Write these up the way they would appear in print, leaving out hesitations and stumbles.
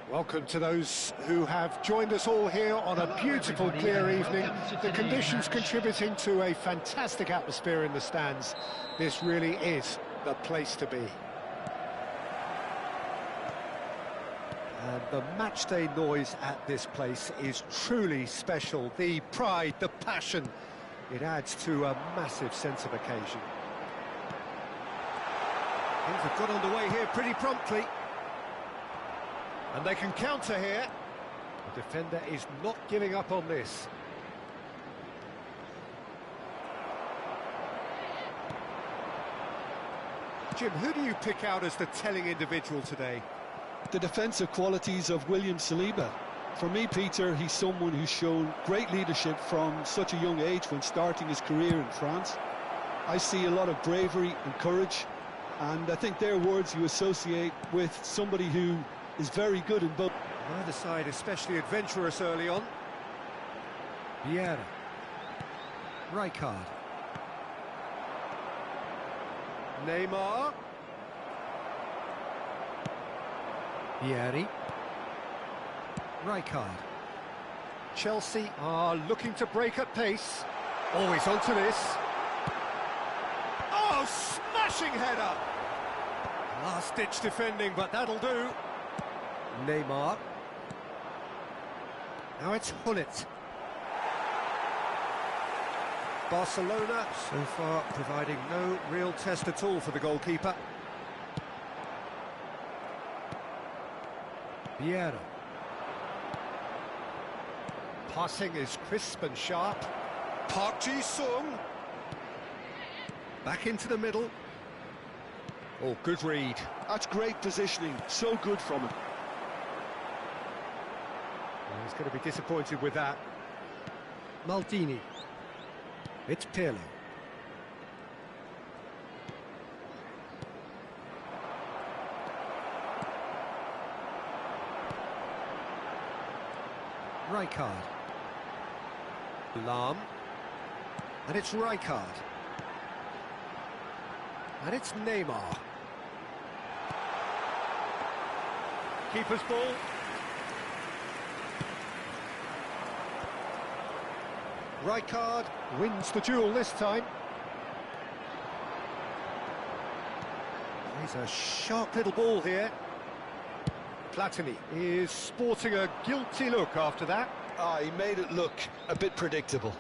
Welcome to those who have joined us all here on a beautiful, clear evening. The conditions contributing to a fantastic atmosphere in the stands. This really is the place to be. And the matchday noise at this place is truly special. The pride, the passion, it adds to a massive sense of occasion. Things have got underway here pretty promptly. And they can counter here. The defender is not giving up on this. Jim, who do you pick out as the telling individual today? The defensive qualities of William Saliba. For me, Peter, he's someone who's shown great leadership from such a young age when starting his career in France. I see a lot of bravery and courage, and I think they're words you associate with somebody who is very good in both. Neither side especially adventurous early on. Vieira. Rijkaard. Neymar. Vieri. Rijkaard. Chelsea are looking to break at pace. Always onto this. Oh, smashing header! Last-ditch defending, but that'll do. Neymar. Now it's Hullet. Barcelona so far providing no real test at all for the goalkeeper. Vieira. Passing is crisp and sharp. Park Ji-sung. Back into the middle. Oh, good read. That's great positioning, so good from him. He's going to be disappointed with that. Maldini. It's Pirlo. Rijkaard. Lahm. And it's Rijkaard. And it's Neymar. Keeper's ball. Rijkaard wins the duel this time. He's a sharp little ball here. Platini is sporting a guilty look after that. He made it look a bit predictable.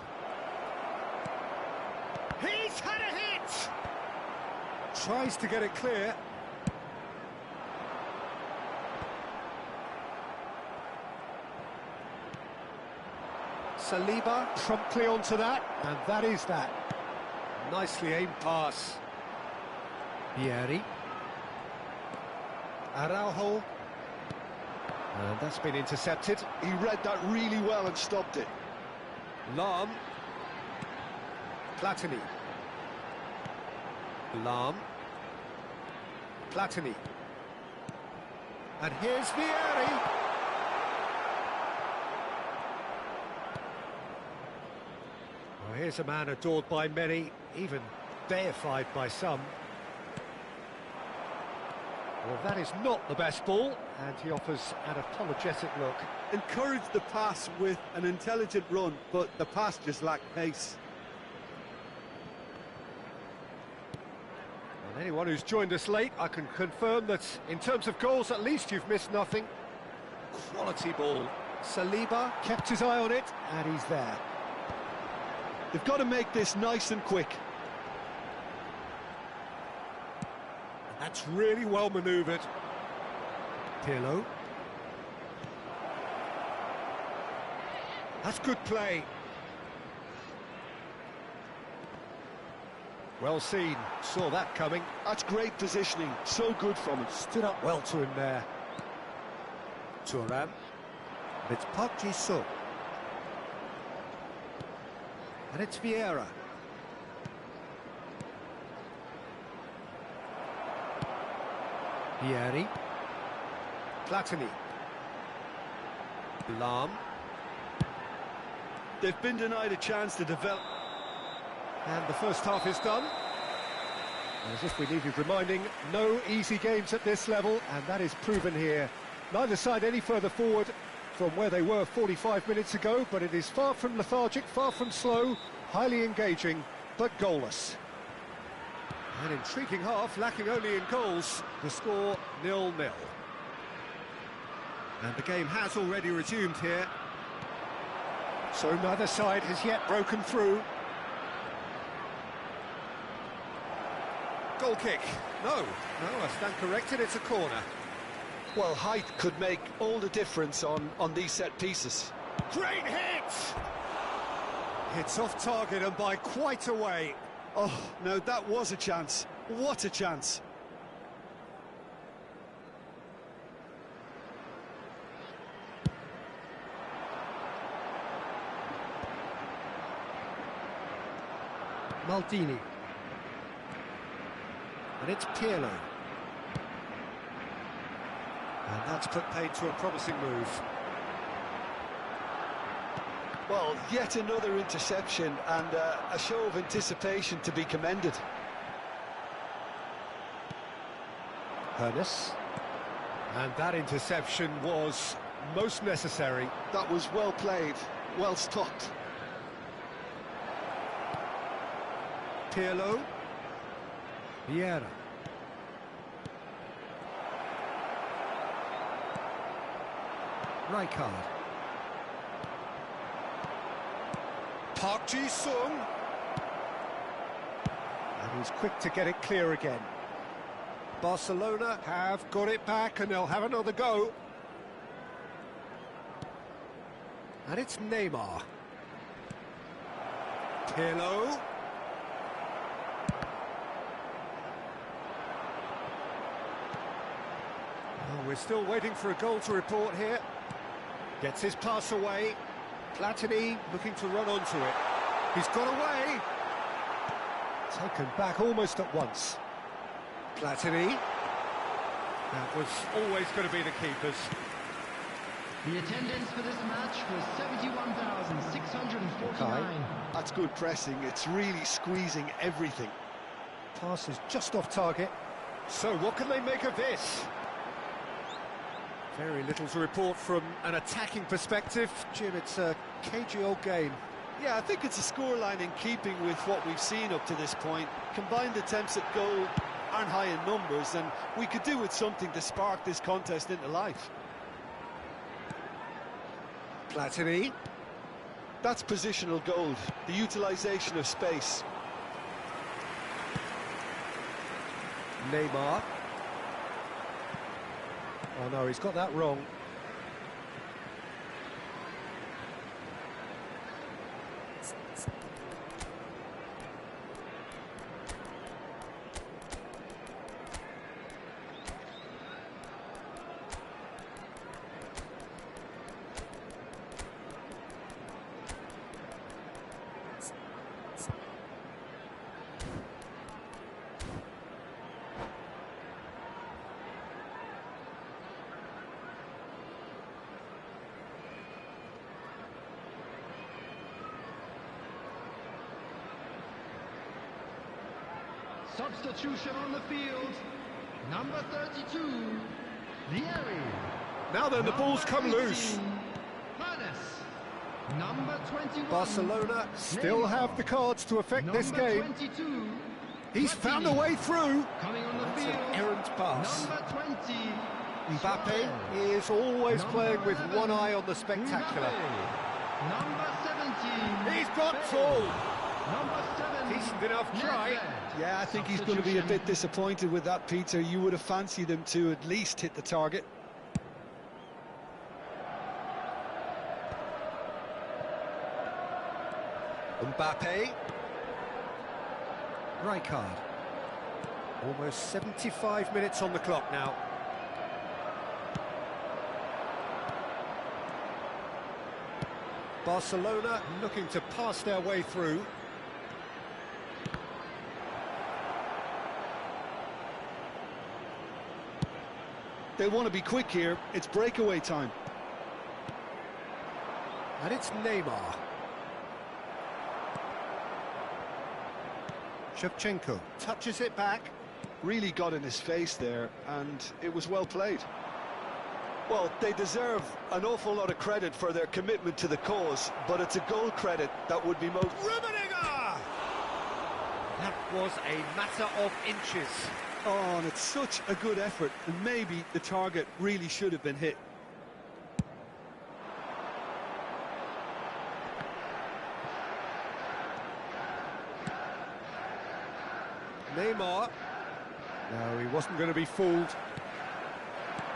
He's had a hit! Tries to get it clear. Saliba promptly onto that, and that is that. Nicely aimed pass. Vieri. Araujo. And that's been intercepted. He read that really well and stopped it. Lahm. Platini. Lahm. Platini. And here's Vieri. Well, here's a man adored by many, even deified by some. Well, that is not the best ball, and he offers an apologetic look. Encouraged the pass with an intelligent run, but the pass just lacked pace. And anyone who's joined us late, I can confirm that in terms of goals, at least you've missed nothing. Quality ball. Saliba kept his eye on it, and he's there. They've got to make this nice and quick. That's really well manoeuvred. Pirlo. That's good play. Well seen, saw that coming. That's great positioning, so good from him. Stood up well to him there. Thuram. It's Park Ji-sung. And it's Vieira. Vieri. Platini. Lahm. They've been denied a chance to develop. And the first half is done. As if we needed reminding, no easy games at this level, and that is proven here Neither side any further forward from where they were 45 minutes ago, but it is far from lethargic, far from slow, highly engaging, but goalless. An intriguing half, lacking only in goals. The score 0-0. And the game has already resumed here. So neither side has yet broken through. Goal kick. No, I stand corrected, it's a corner. Well, height could make all the difference on these set pieces. Great hit! It's off target and by quite a way. Oh, no, that was a chance. What a chance. Maldini. And it's Pirlo. And that's put paid to a promising move. Well, yet another interception and a show of anticipation to be commended. Hernus. And that interception was most necessary. That was well played, well stopped. Pirlo. Vieira. Rijkaard. Park Ji-sung. And he's quick to get it clear again. Barcelona have got it back and they'll have another go. And it's Neymar. Pirlo. Oh, we're still waiting for a goal to report here. Gets his pass away. Platini looking to run onto it. He's got away. Taken back almost at once. Platini. That was always going to be the keepers. The attendance for this match was 71,649. That's good pressing. It's really squeezing everything. Pass is just off target. So what can they make of this? Very little to report from an attacking perspective. Jim, it's a cagey old game. Yeah, I think it's a scoreline in keeping with what we've seen up to this point. Combined attempts at goal aren't high in numbers, and we could do with something to spark this contest into life. Platini. That's positional gold, the utilisation of space. Neymar. Oh no, he's got that wrong. Substitution on the field. Number 32, Vieri. Now then, the ball's come loose. Hernus. Number 21. Barcelona still have the cards to affect this Number game. 22. He's found a way through. Coming on the That's field. an errant pass. Number 20. Mbappe is always playing with one eye on the spectacular. Number 17. He's got full. Number 7. Decent enough try. Yeah, I think he's going to be a bit disappointed with that, Peter. You would have fancied him to at least hit the target. Mbappe. Rijkaard. Almost 75 minutes on the clock now. Barcelona looking to pass their way through. They want to be quick here. It's breakaway time. And it's Neymar. Shevchenko touches it back. Really got in his face there, and it was well played. Well, they deserve an awful lot of credit for their commitment to the cause, but it's a goal credit that would be most... Rummenigge! That was a matter of inches. Oh, and it's such a good effort, and maybe the target really should have been hit. Neymar. No, he wasn't going to be fooled.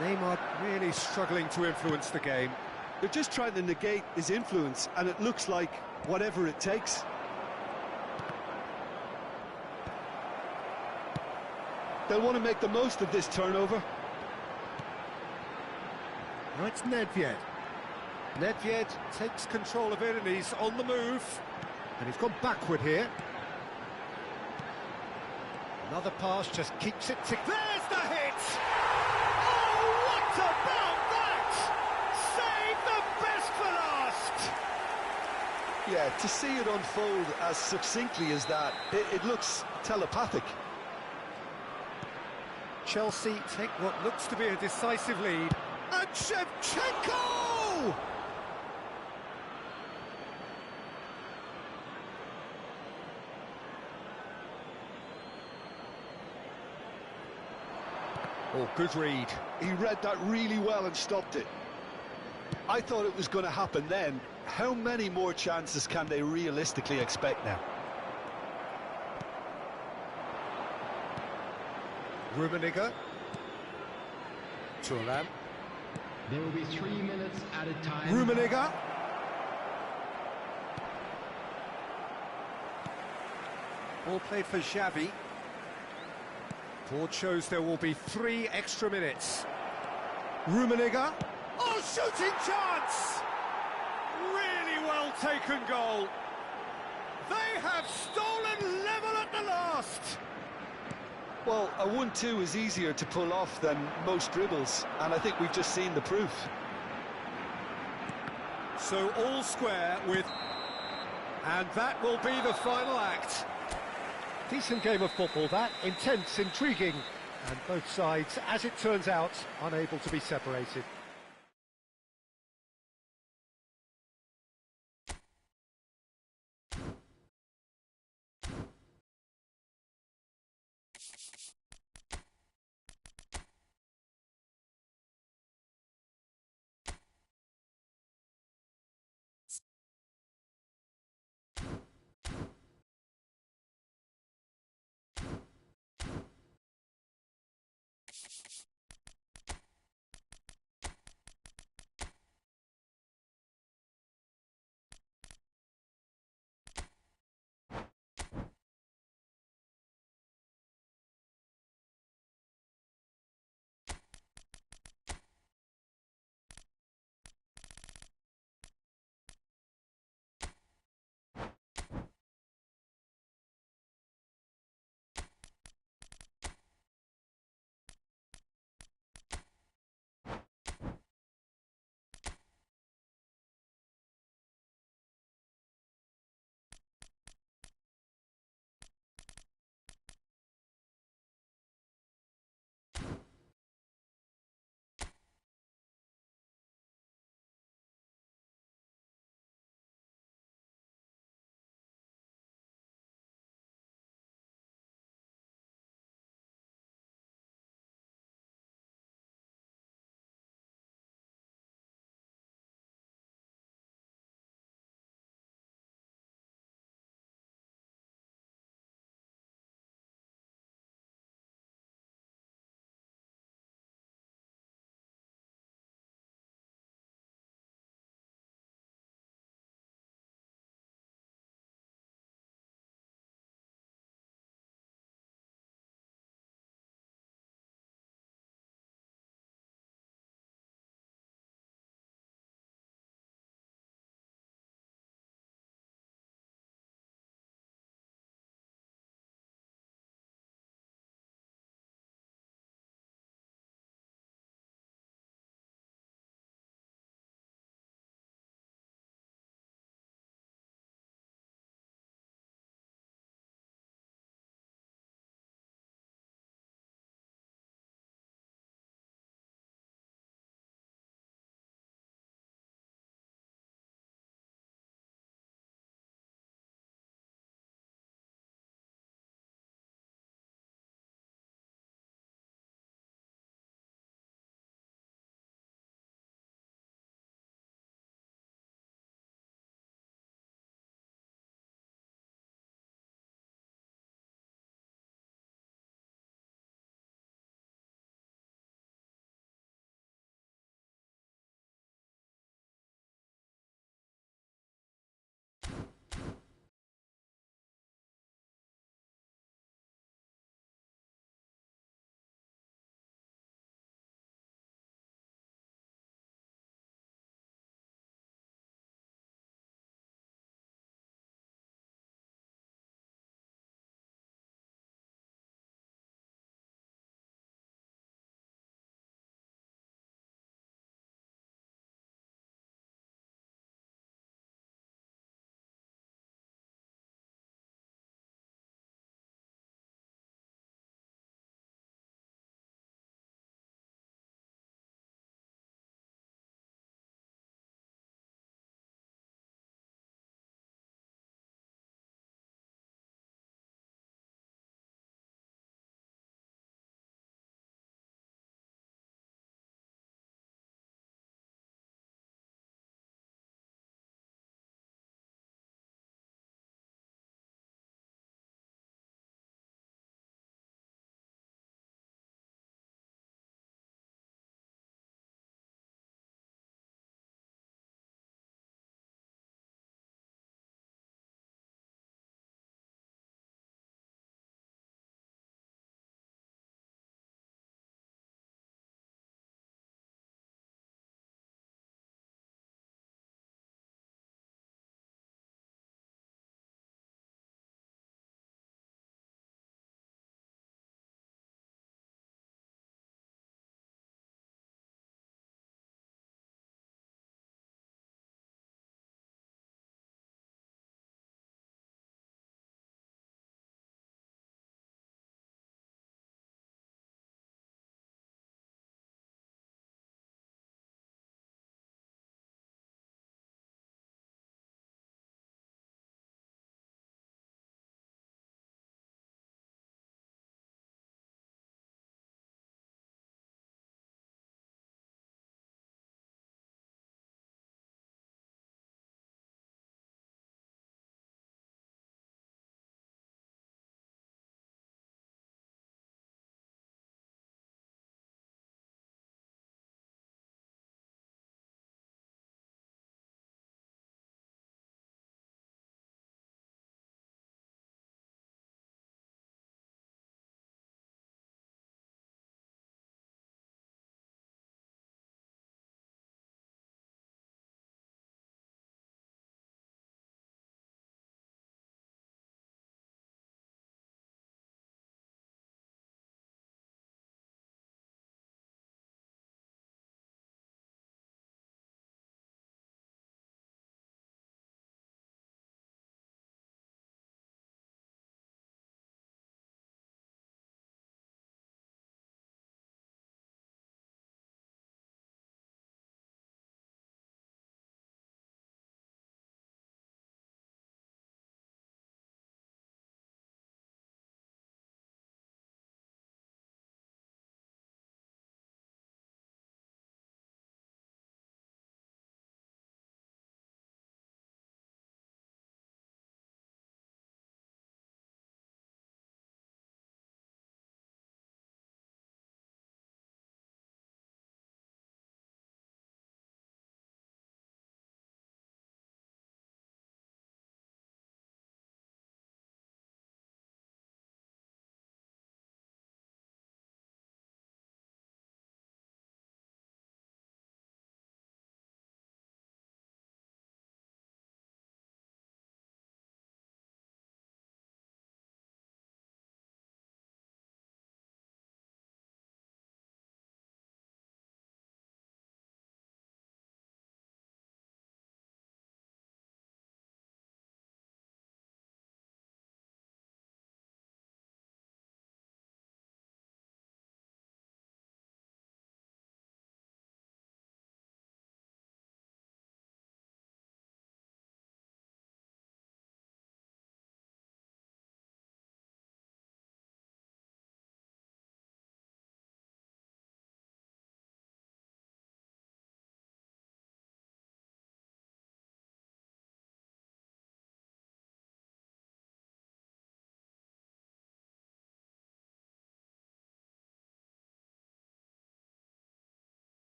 Neymar really struggling to influence the game. They're just trying to negate his influence, and it looks like whatever it takes. They'll want to make the most of this turnover. Now it's Nedved. Nedved takes control of it and he's on the move. And he's gone backward here. Another pass just keeps it tick. There's the hit! Oh, what about that? Save the best for last! Yeah, to see it unfold as succinctly as that, it looks telepathic. Chelsea take what looks to be a decisive lead. And Shevchenko! Oh, good read. He read that really well and stopped it. I thought it was going to happen then. How many more chances can they realistically expect now? Rummenigge. Thuram. There will be 3 minutes at a time. Rummenigge. Ball played for Xavi. Board shows there will be 3 extra minutes. Rummenigge. Oh, shooting chance! Really well taken goal. They have stolen level at the last. Well, a 1-2 is easier to pull off than most dribbles, and I think we've just seen the proof. So all square with... And that will be the final act. Decent game of football, that. Intense, intriguing. And both sides, as it turns out, unable to be separated.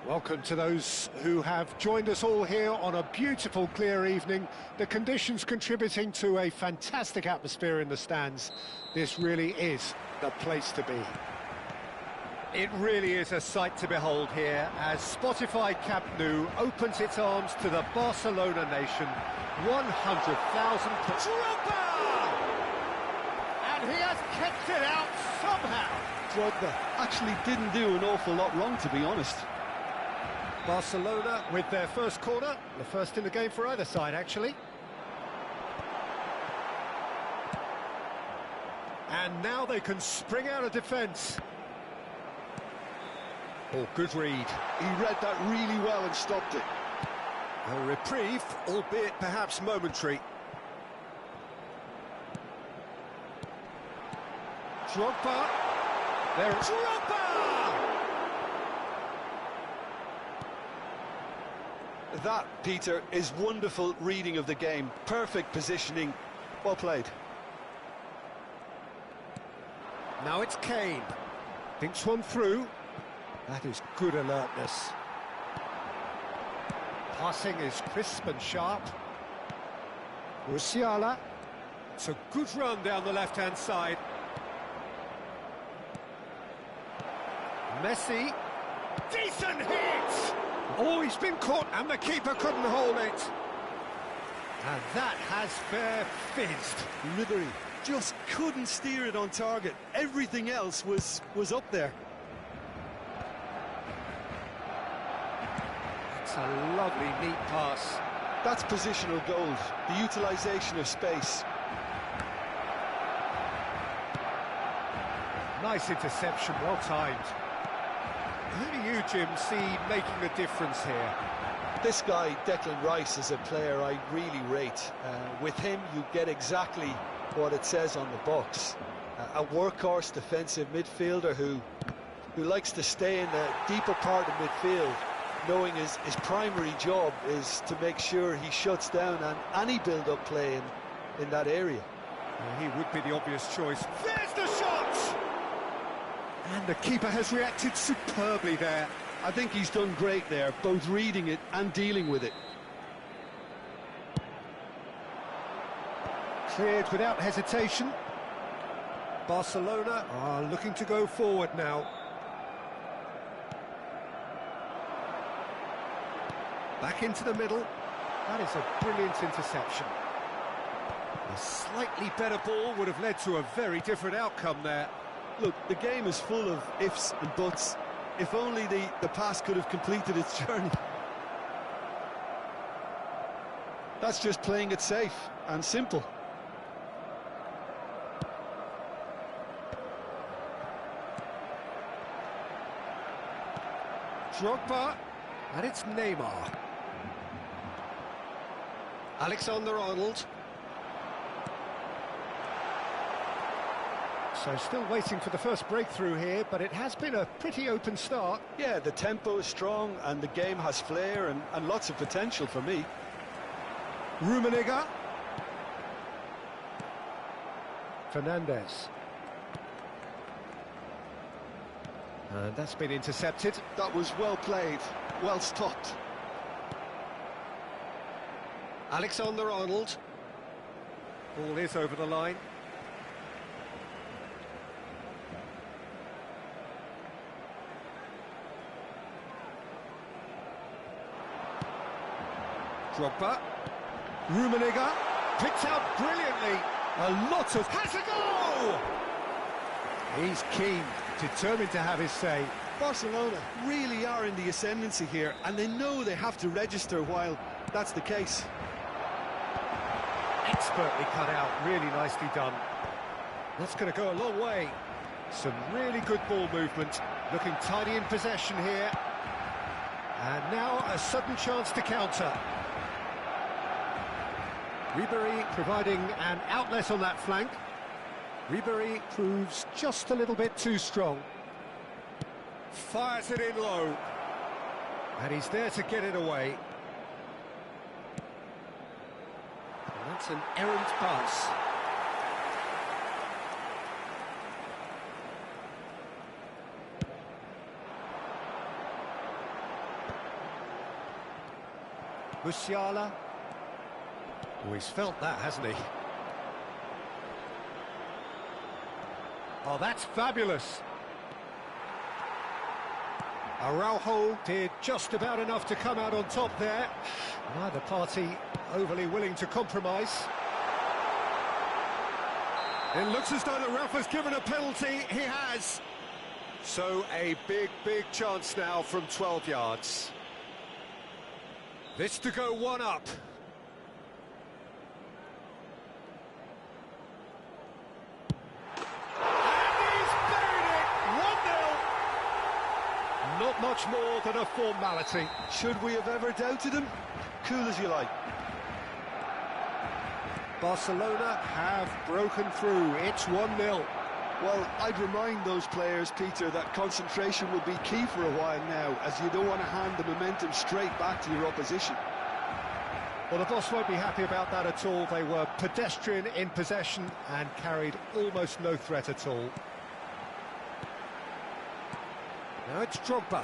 Welcome to those who have joined us all here on a beautiful, clear evening. The conditions contributing to a fantastic atmosphere in the stands. This really is the place to be. It really is a sight to behold here as Spotify Camp Nou opens its arms to the Barcelona nation. 100,000... Drogba! And he has kept it out somehow. Drogba actually didn't do an awful lot wrong, to be honest. Barcelona with their first corner, the first in the game for either side, actually. And now they can spring out of defence. Oh, good read. He read that really well and stopped it. A reprieve, albeit perhaps momentary. Drogba. There, Drogba! That, Peter, is wonderful reading of the game. Perfect positioning. Well played. Now it's Kane. Thinks one through. That is good alertness. Passing is crisp and sharp. Musiala. It's a good run down the left-hand side. Messi. Decent hit! Oh, he's been caught, and the keeper couldn't hold it. And that has fair fizzed. Ribery just couldn't steer it on target. Everything else was up there. It's a lovely, neat pass. That's positional gold, the utilisation of space. Nice interception, well timed. Who do you, Jim, see making a difference here? This guy, Declan Rice, is a player I really rate. With him, you get exactly what it says on the box. A workhorse defensive midfielder who likes to stay in the deeper part of midfield, knowing his primary job is to make sure he shuts down any build-up play in that area. He would be the obvious choice. There's the shot! And the keeper has reacted superbly there. I think he's done great there, both reading it and dealing with it. Cleared without hesitation. Barcelona are looking to go forward now. Back into the middle. That is a brilliant interception. A slightly better ball would have led to a very different outcome there. Look, the game is full of ifs and buts. If only the pass could have completed its journey. That's just playing it safe and simple. Drogba, and it's Neymar. Alexander-Arnold. So still waiting for the first breakthrough here, but it has been a pretty open start. Yeah, the tempo is strong and the game has flair and lots of potential for me. Rummenigge. Fernandez. And that's been intercepted. That was well played, well stopped. Alexander-Arnold. Ball is over the line. Drogba. Rummenigge. Picked out brilliantly. A lot of... Has a goal! He's keen, determined to have his say. Barcelona really are in the ascendancy here, and they know they have to register while that's the case. Expertly cut out, really nicely done. That's going to go a long way. Some really good ball movement, looking tidy in possession here. And now a sudden chance to counter. Ribery providing an outlet on that flank. Ribery proves just a little bit too strong. Fires it in low. And he's there to get it away. And that's an errant pass. Musiala. Oh, he's felt that, hasn't he? Oh, that's fabulous. Araujo did just about enough to come out on top there. Neither party overly willing to compromise. It looks as though the ref has given a penalty. He has. So a big chance now from 12 yards. This to go one up. Not much more than a formality. Should we have ever doubted him? Cool as you like. Barcelona have broken through. It's 1-0. Well, I'd remind those players, Peter, that concentration will be key for a while now, as you don't want to hand the momentum straight back to your opposition. Well, the boss won't be happy about that at all. They were pedestrian in possession and carried almost no threat at all. Now it's Drogba,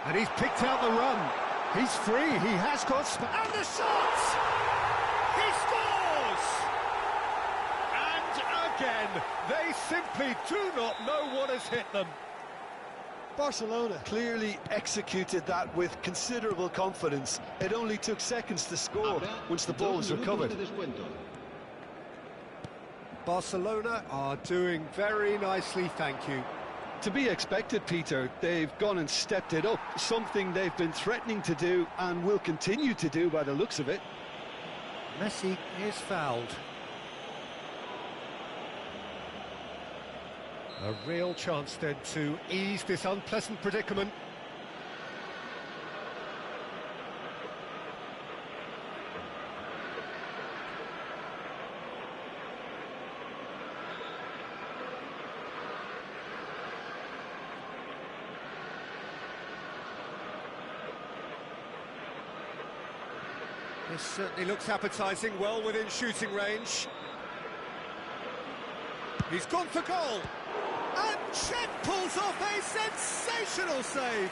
and he's picked out the run. He's free, he has got... And the shot! He scores! And again, they simply do not know what has hit them. Barcelona clearly executed that with considerable confidence. It only took seconds to score once the ball was recovered. Barcelona are doing very nicely, thank you. To be expected, Peter. They've gone and stepped it up, something they've been threatening to do and will continue to do by the looks of it. Messi is fouled. A real chance then to ease this unpleasant predicament. This certainly looks appetising, well within shooting range. He's gone for goal. And Cech pulls off a sensational save.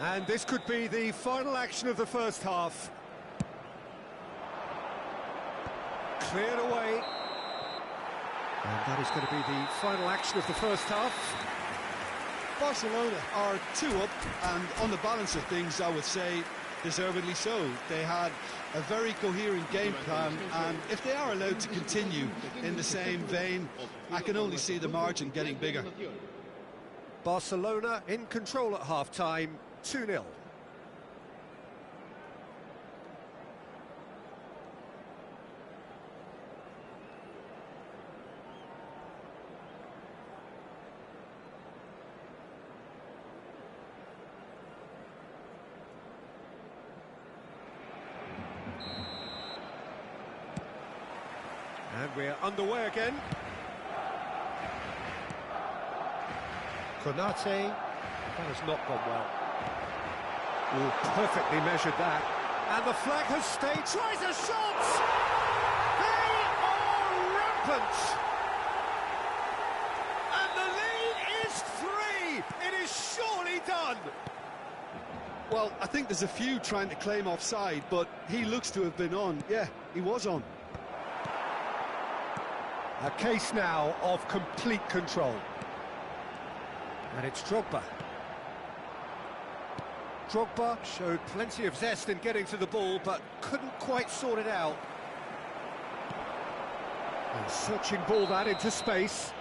And this could be the final action of the first half. Cleared away. And that is going to be the final action of the first half. Barcelona are 2 up, and on the balance of things, I would say deservedly so. They had a very coherent game plan, and if they are allowed to continue in the same vein, I can only see the margin getting bigger. Barcelona in control at half-time, 2-0. And we're underway again. Konate, that has not gone well. Oh, perfectly measured that. And the flag has stayed. Tries a shot! They are rampant! And the lead is 3! It is surely done! Well, I think there's a few trying to claim offside, but he looks to have been on. Yeah, he was on. A case now of complete control. And it's Drogba. Drogba showed plenty of zest in getting to the ball, but couldn't quite sort it out. And searching ball that into space.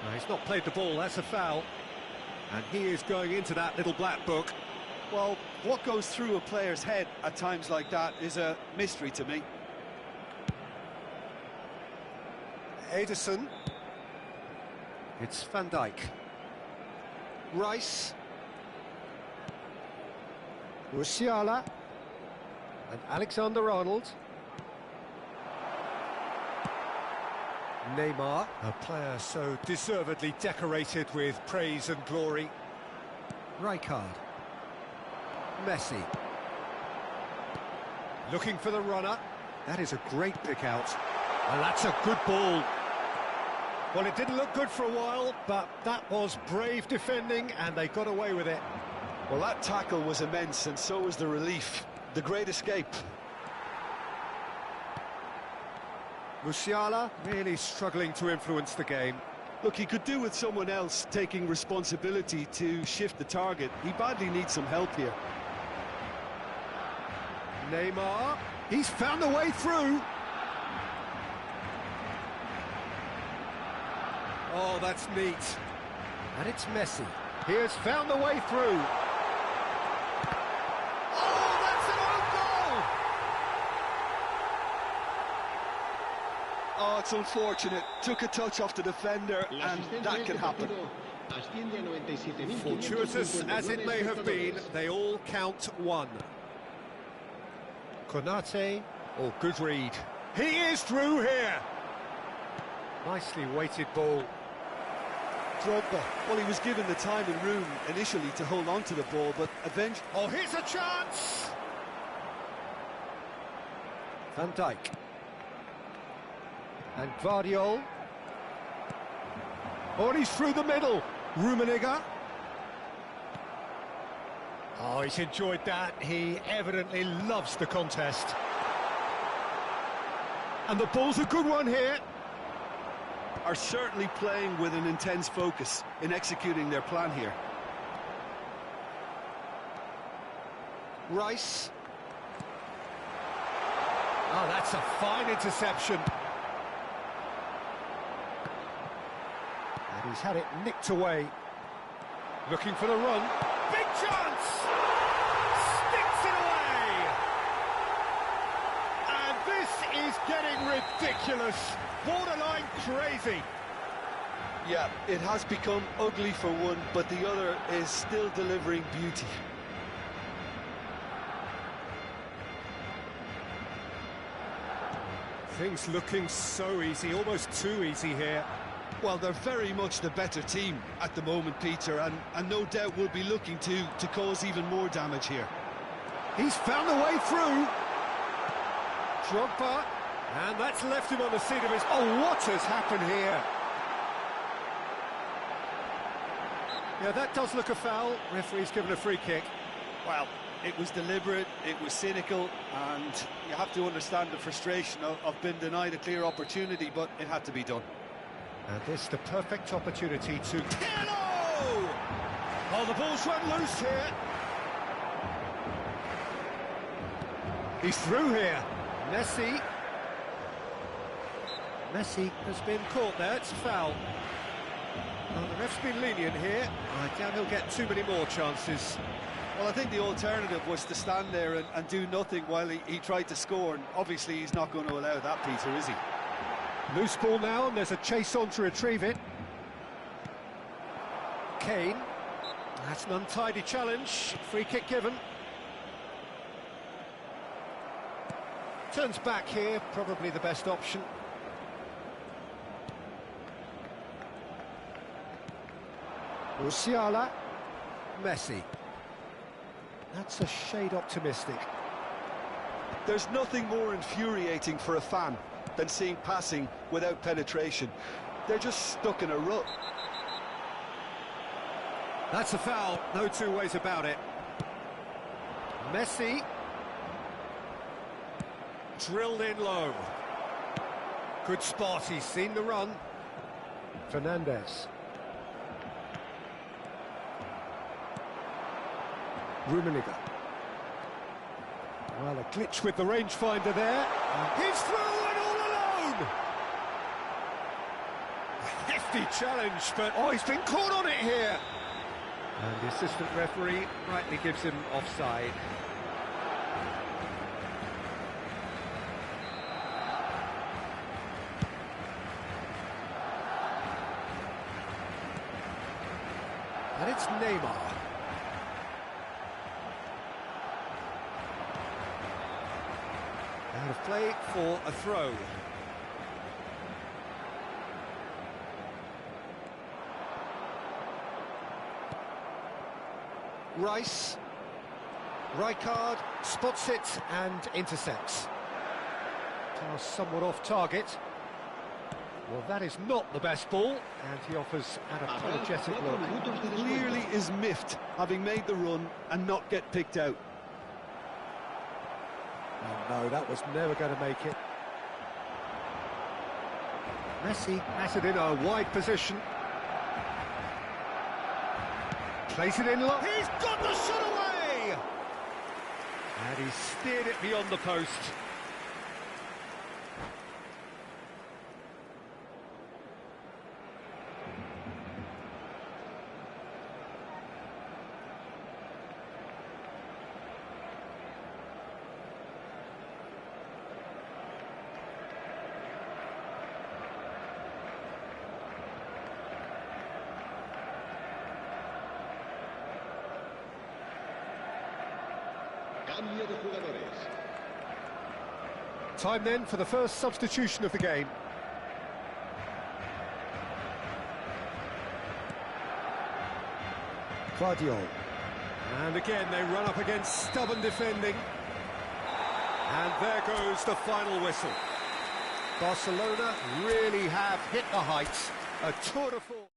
No, he's not played the ball, that's a foul. And he is going into that little black book. Well, what goes through a player's head at times like that is a mystery to me. Ederson. It's Van Dijk. Rice. Musiala. And Alexander-Arnold. Neymar, a player so deservedly decorated with praise and glory. Rijkaard. Messi. Looking for the runner. That is a great pick out. And that's a good ball. Well, it didn't look good for a while, but that was brave defending, and they got away with it. Well, that tackle was immense, and so was the relief. The great escape. Musiala really struggling to influence the game. Look, he could do with someone else taking responsibility to shift the target. He badly needs some help here. Neymar, he's found a way through. Oh, that's neat. And it's Messi. He has found a way through. Oh, that's an own goal! Oh, it's unfortunate. Took a touch off the defender, and that can happen. Fortuitous as it may have been, they all count one. Konate, oh, good read. He is through here. Nicely weighted ball. Drogba, well, he was given the time and room initially to hold on to the ball, but eventually... Oh, here's a chance! Van Dijk. And Guardiola. Oh, and he's through the middle. Rummenigge. Oh, he's enjoyed that. He evidently loves the contest. And the ball's a good one here. Are certainly playing with an intense focus in executing their plan here. Rice. Oh, that's a fine interception. And he's had it nicked away. Looking for the run. Big chance! Sticks it away! And this is getting ridiculous. Borderline crazy. Yeah, it has become ugly for one, but the other is still delivering beauty. Things looking so easy, almost too easy here. Well, they're very much the better team at the moment, Peter, and no doubt will be looking to cause even more damage here. He's found a way through. Drogba. And that's left him on the seat of his... Oh, what has happened here? Yeah, that does look a foul. Referee's given a free kick. Well, it was deliberate, it was cynical, and you have to understand the frustration of being denied a clear opportunity, but it had to be done. And this is the perfect opportunity to... Hello! Oh, the ball's run loose here. He's through here. Messi. Messi has been caught there, it's a foul. Well, the ref's been lenient here. I doubt he'll get too many more chances. Well, I think the alternative was to stand there and do nothing while he tried to score, and obviously he's not going to allow that, Peter, is he? Loose ball now, and there's a chase on to retrieve it. Kane. That's an untidy challenge. Free kick given. Turns back here, probably the best option. Musiala. Messi. That's a shade optimistic. There's nothing more infuriating for a fan than seeing passing without penetration. They're just stuck in a rut. That's a foul, no two ways about it. Messi. Drilled in low. Good spot, he's seen the run. Fernandes. Rummenigge. Well, a glitch with the rangefinder there. He's through and all alone! A hefty challenge, but oh, he's been caught on it here. And the assistant referee rightly gives him offside. And it's Neymar. Out of play for a throw. Rice. Rijkaard spots it and intercepts. Pass somewhat off target. Well, that is not the best ball, and he offers an apologetic look. Clearly is miffed, having made the run and not get picked out. Oh no, that was never going to make it. Messi has it in a wide position. Plays it in low. He's got the shot away! And he steered it beyond the post. Cambio de jugadores. Time then for the first substitution of the game. Guardiola. And again they run up against stubborn defending. And there goes the final whistle. Barcelona really have hit the heights. A tour de force.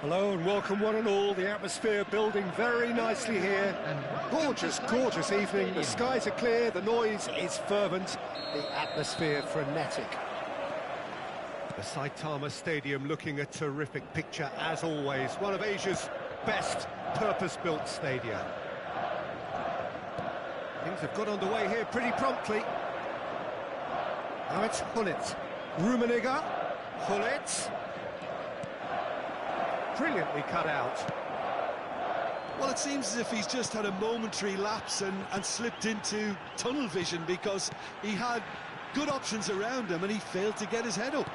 Hello and welcome one and all. The atmosphere building very nicely here. Gorgeous, gorgeous evening. The skies are clear, the noise is fervent, the atmosphere frenetic. The Saitama Stadium looking a terrific picture as always. One of Asia's best purpose-built stadia. Things have got underway here pretty promptly. Now it's Hullet. Rummenigge. Hullet. Brilliantly cut out. Well, it seems as if he's just had a momentary lapse and slipped into tunnel vision, because he had good options around him and he failed to get his head up.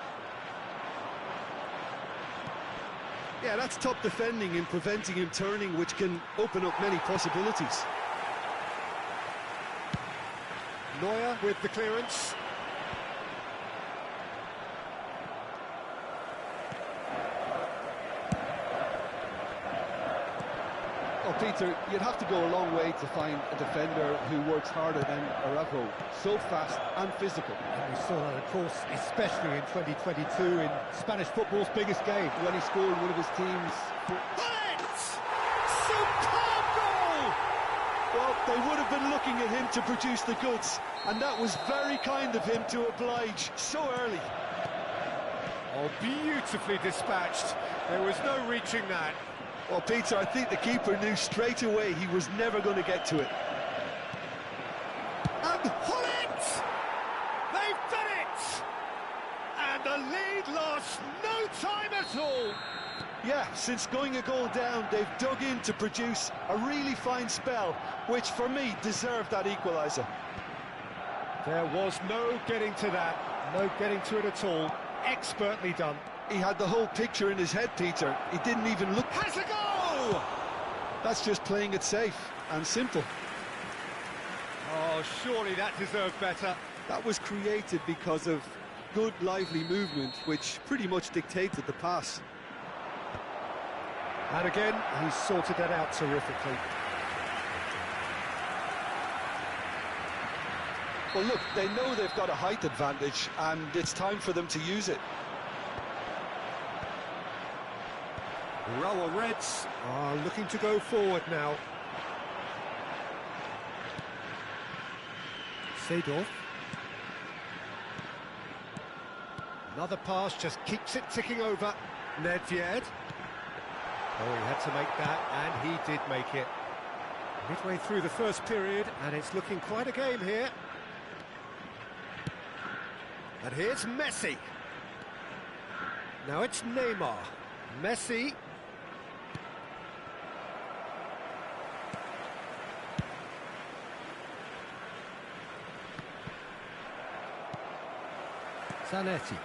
Yeah, that's top defending and preventing him turning, which can open up many possibilities. Neuer with the clearance. Oh, Peter, you'd have to go a long way to find a defender who works harder than Araujo. So fast and physical. And we saw that, of course, especially in 2022 in Spanish football's biggest game. When he scored one of his team's... Superb goal! Well, they would have been looking at him to produce the goods, and that was very kind of him to oblige so early. Oh, beautifully dispatched. There was no reaching that. Well, Peter, I think the keeper knew straight away he was never going to get to it. And Holland! They've done it! And the lead lost no time at all. Yeah, since going a goal down, they've dug in to produce a really fine spell, which for me deserved that equaliser. There was no getting to that, no getting to it at all. Expertly done. He had the whole picture in his head, Peter. He didn't even look. Has a goal! That's just playing it safe and simple. Oh, surely that deserved better. That was created because of good, lively movement, which pretty much dictated the pass. And again, he's sorted that out terrifically. Well, look, they know they've got a height advantage, and it's time for them to use it. Rower Reds are looking to go forward now. Seedorf. Another pass just keeps it ticking over. Nedved. Oh, he had to make that, and he did make it. Midway through the first period, and it's looking quite a game here. And here's Messi. Now it's Neymar. Messi. Zanetti.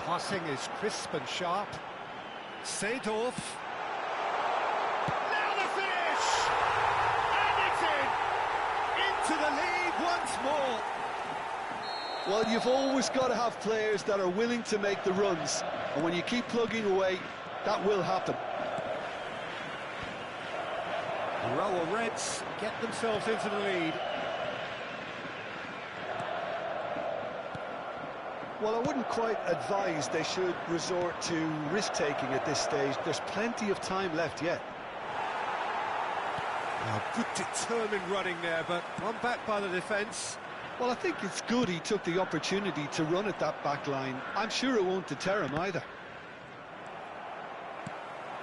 Passing is crisp and sharp. Seedorf. Now the finish! And it's in! Into the lead once more. Well, you've always got to have players that are willing to make the runs, and when you keep plugging away, that will happen. The Rower Reds get themselves into the lead. Well, I wouldn't quite advise they should resort to risk-taking at this stage. There's plenty of time left yet. Oh, good determined running there, but one back by the defence. Well, I think it's good he took the opportunity to run at that back line. I'm sure it won't deter him either.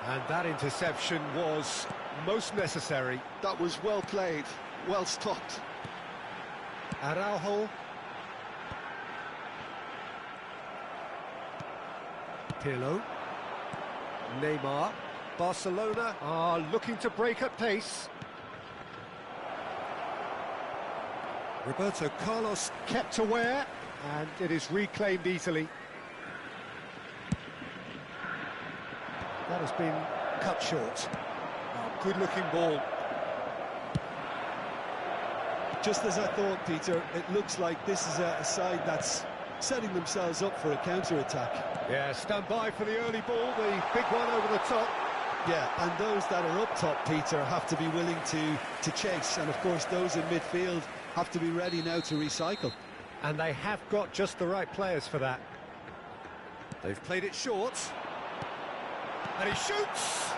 And that interception was most necessary. That was well played, well stopped. Araujo. Pirlo. Neymar. Barcelona are looking to break at pace. Roberto Carlos kept aware, and it is reclaimed easily. That has been cut short. Oh, good-looking ball. Just as I thought, Peter, it looks like this is a side that's setting themselves up for a counter-attack. Yeah, stand by for the early ball, the big one over the top. Yeah, and those that are up top, Peter, have to be willing to chase, and of course those in midfield have to be ready now to recycle. And they have got just the right players for that. They've played it short. And he shoots!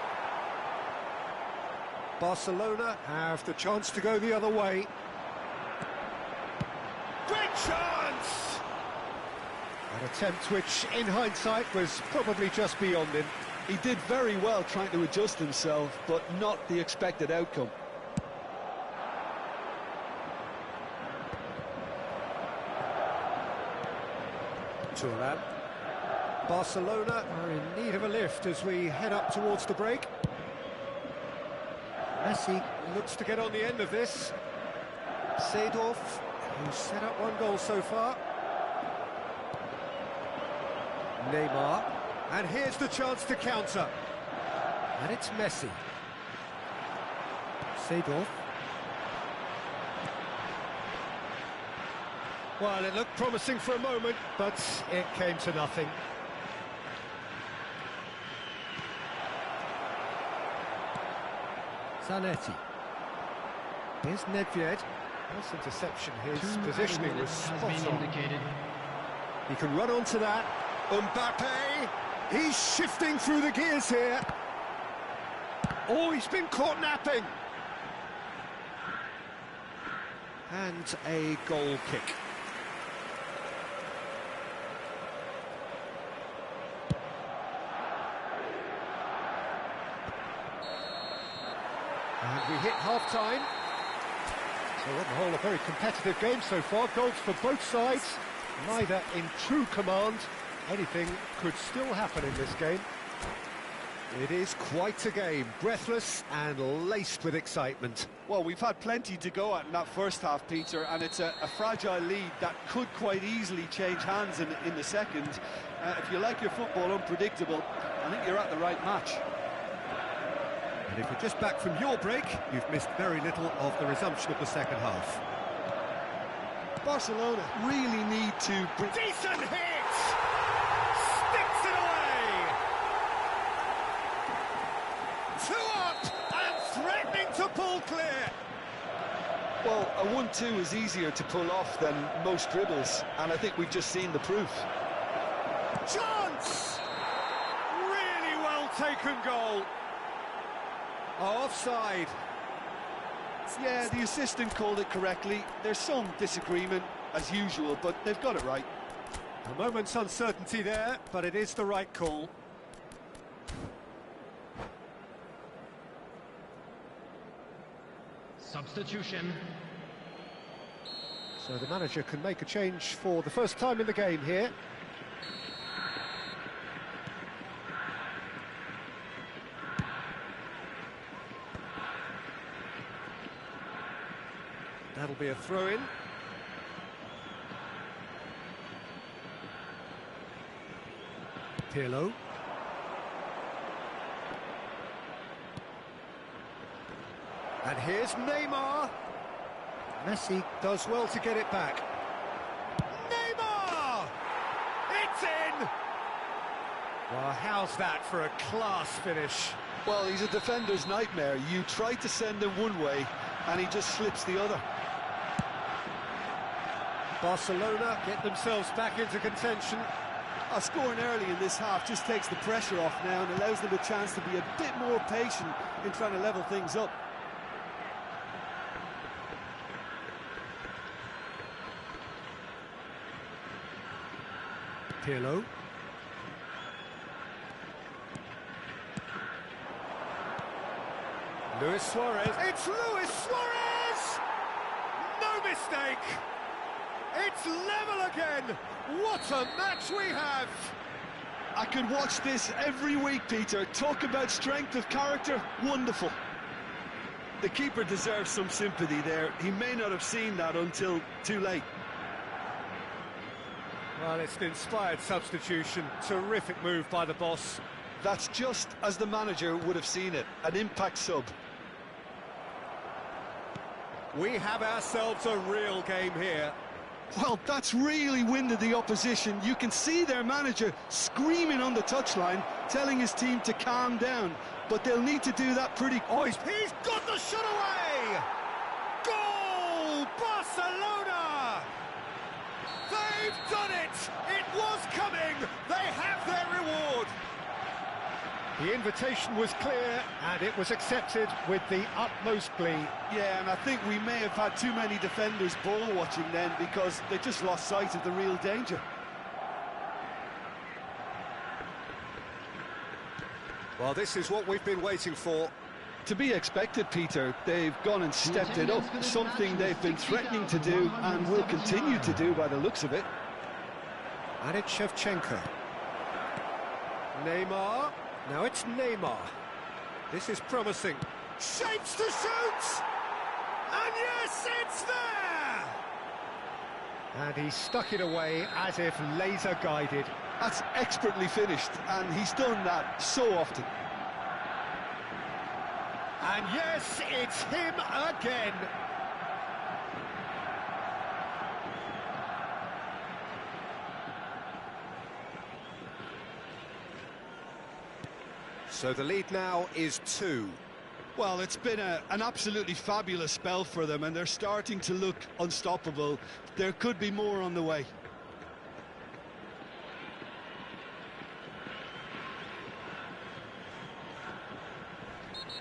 Barcelona have the chance to go the other way. Great chance! An attempt which, in hindsight, was probably just beyond him. He did very well trying to adjust himself, but not the expected outcome. Thuram. Barcelona are in need of a lift as we head up towards the break. Messi looks to get on the end of this. Seedorf, who's set up one goal so far. Neymar, and here's the chance to counter. And it's Messi. Seedorf. Well, it looked promising for a moment, but it came to nothing. Zanetti. Here's Nedved. Nice interception. His positioning was spot on. He can run onto that. Mbappe. He's shifting through the gears here. Oh, he's been caught napping. And a goal kick. And we hit half-time. So on the whole, a very competitive game so far. Goals for both sides, neither in true command. Anything could still happen in this game. It is quite a game, breathless and laced with excitement. Well, we've had plenty to go at in that first half, Peter, and it's a fragile lead that could quite easily change hands in the second. If you like your football unpredictable, I think you're at the right match. And if you're just back from your break, you've missed very little of the resumption of the second half. Barcelona really need to bring... Decent hit! Sticks it away! 2 up and threatening to pull clear! Well, a 1-2 is easier to pull off than most dribbles, and I think we've just seen the proof. Chance! Really well taken goal. Oh, offside. Yeah, the assistant called it correctly. There's some disagreement, as usual, but they've got it right. A moment's uncertainty there, but it is the right call. Substitution. So the manager can make a change for the first time in the game here. That'll be a throw-in. Pirlo. And here's Neymar. Messi does well to get it back. Neymar! It's in! Well, how's that for a class finish? Well, he's a defender's nightmare. You try to send him one way, and he just slips the other. Barcelona get themselves back into contention. Scoring early in this half just takes the pressure off now and allows them a chance to be a bit more patient in trying to level things up. Pirlo. Luis Suarez. It's Luis Suarez! No mistake! It's level again! What a match we have! I could watch this every week, Peter. Talk about strength of character. Wonderful. The keeper deserves some sympathy there. He may not have seen that until too late. Well, it's an inspired substitution. Terrific move by the boss. That's just as the manager would have seen it. An impact sub. We have ourselves a real game here. Well, that's really winded the opposition. You can see their manager screaming on the touchline, telling his team to calm down. But they'll need to do that pretty quick. He's got the shot away! Goal! Barcelona! They've done it! It was coming! They have their reward! The invitation was clear, and it was accepted with the utmost glee. Yeah, and I think we may have had too many defenders ball watching then because they just lost sight of the real danger. Well, this is what we've been waiting for. To be expected, Peter. They've gone and stepped it up, something they've been threatening to do and will continue to do by the looks of it. And it's Shevchenko. Neymar. Now it's Neymar. This is promising. Shapes to shoot! And yes, it's there! And he stuck it away as if laser-guided. That's expertly finished, and he's done that so often. And yes, it's him again. So the lead now is 2. Well, it's been an absolutely fabulous spell for them, and they're starting to look unstoppable. There could be more on the way.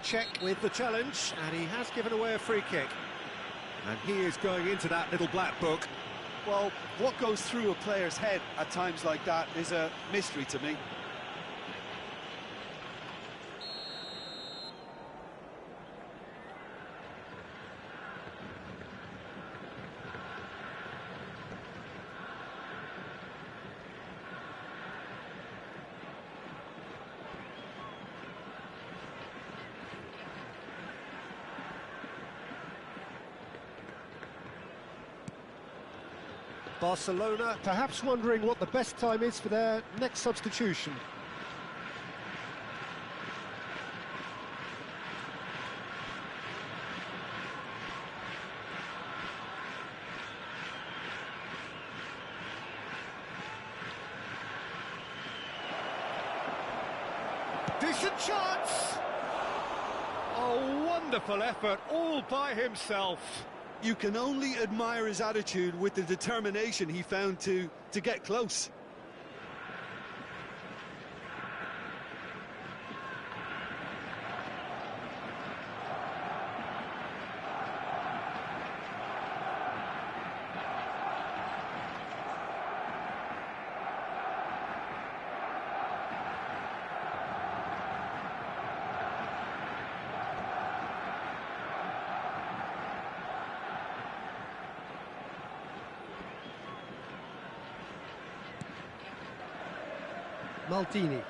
Check with the challenge, and he has given away a free kick. And he is going into that little black book. Well, what goes through a player's head at times like that is a mystery to me. Barcelona perhaps wondering what the best time is for their next substitution. Decent chance! A wonderful effort all by himself. You can only admire his attitude with the determination he found to get close. Maldini.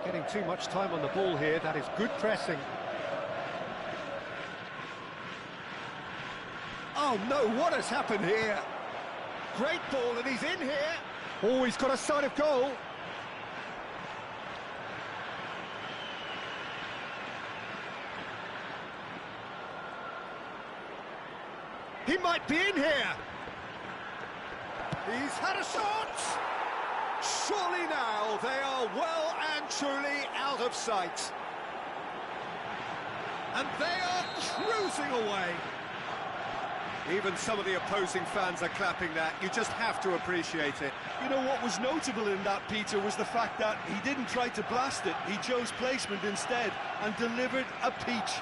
Getting too much time on the ball here, that is good pressing. Oh no, what has happened here? Great ball and he's in here. Oh, he's got a sight of goal. He might be in here. He's had a shot. Surely now they are well and truly out of sight. And they are cruising away. Even some of the opposing fans are clapping that. You just have to appreciate it. You know what was notable in that, Peter, was the fact that he didn't try to blast it. He chose placement instead and delivered a peach.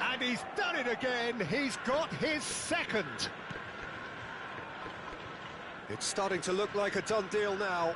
And he's done it again. He's got his second. It's starting to look like a done deal now.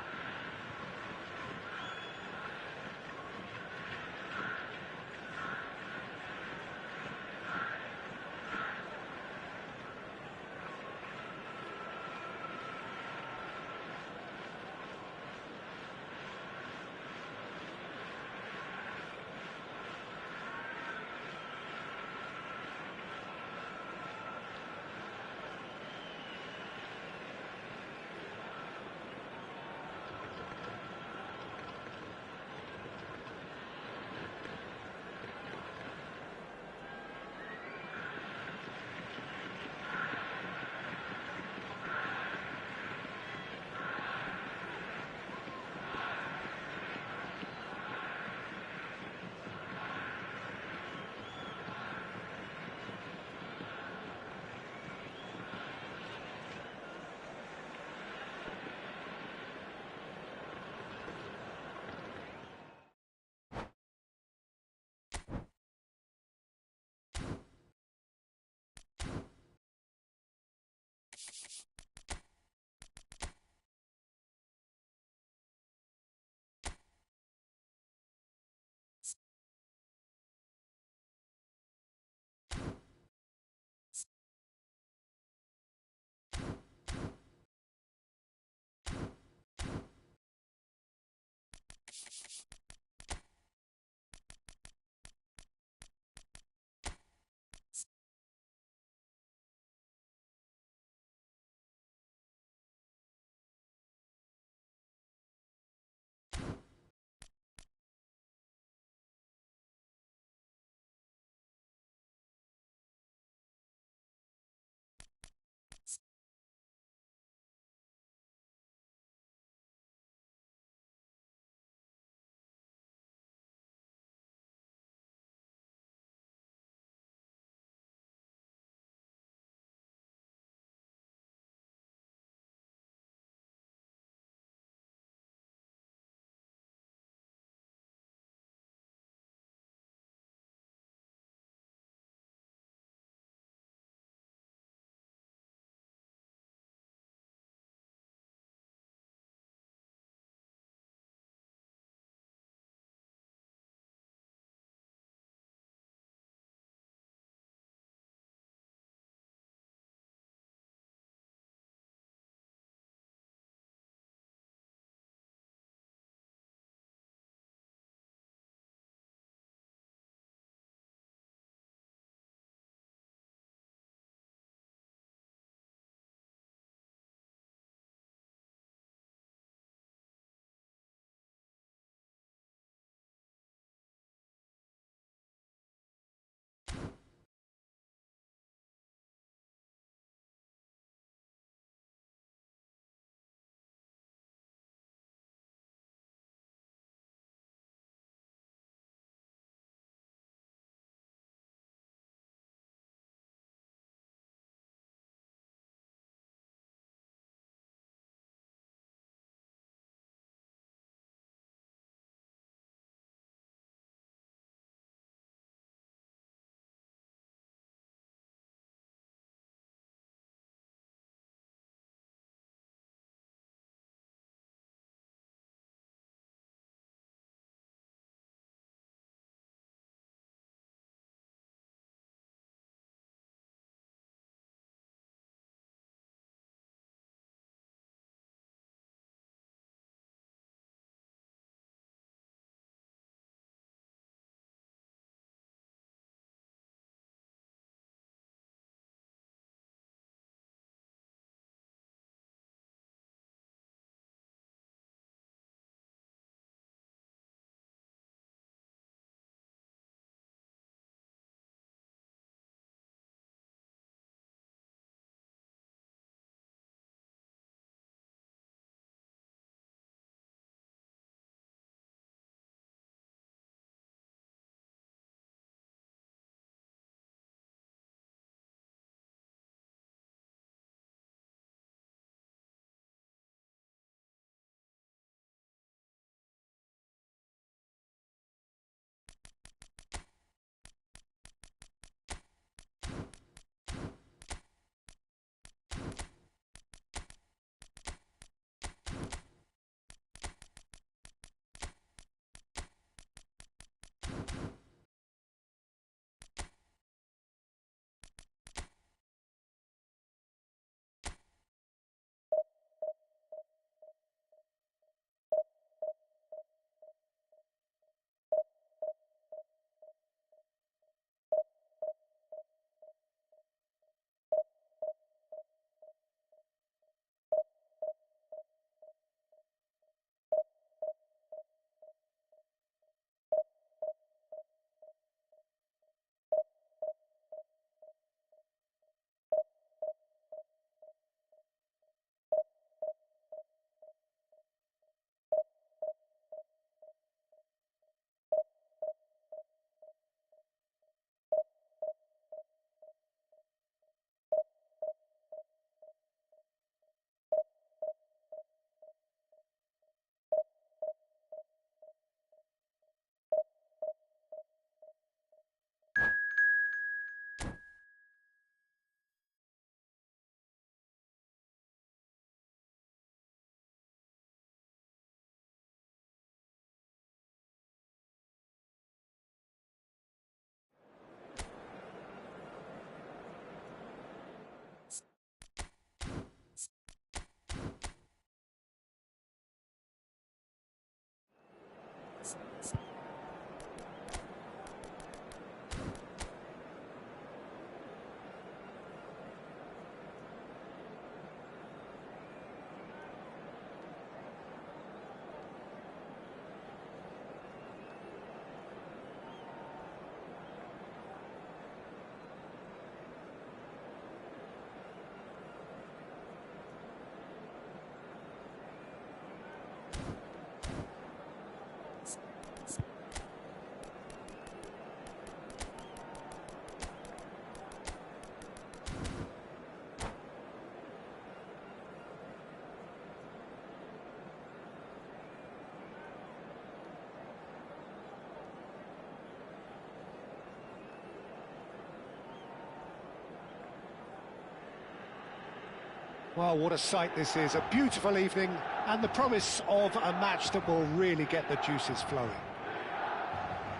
Well, what a sight this is. A beautiful evening and the promise of a match that will really get the juices flowing.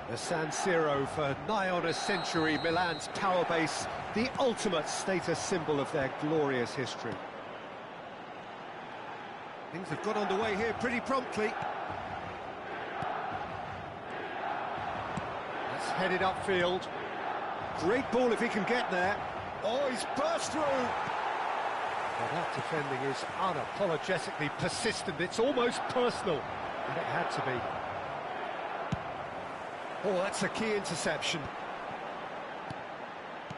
The San Siro for nigh on a century, Milan's power base, the ultimate status symbol of their glorious history. Things have got underway here pretty promptly. That's headed upfield. Great ball if he can get there. Oh, he's burst through! Well, that defending is unapologetically persistent. It's almost personal, and it had to be. Oh, that's a key interception.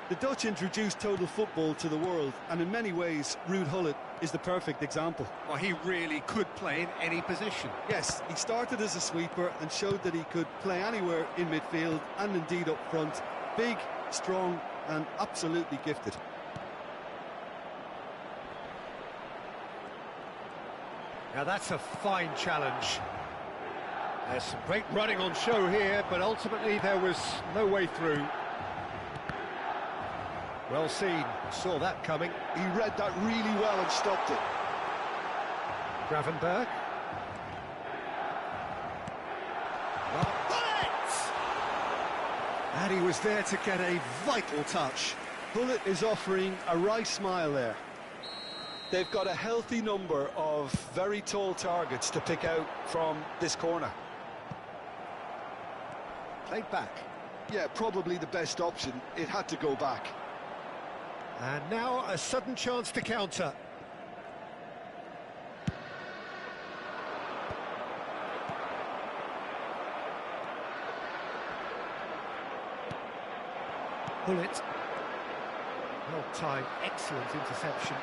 The Dutch introduced total football to the world, and in many ways, Ruud Gullit is the perfect example. Well, he really could play in any position. Yes, he started as a sweeper and showed that he could play anywhere in midfield and indeed up front. Big, strong, and absolutely gifted. Now that's a fine challenge. There's some great running on show here, but ultimately there was no way through. Well seen, saw that coming. He read that really well and stopped it. Gravenberg. Well, Gullit! And he was there to get a vital touch. Gullit is offering a right smile there. They've got a healthy number of very tall targets to pick out from this corner. Played back. Yeah, probably the best option. It had to go back. And now a sudden chance to counter. Gullit. Well timed, excellent interception.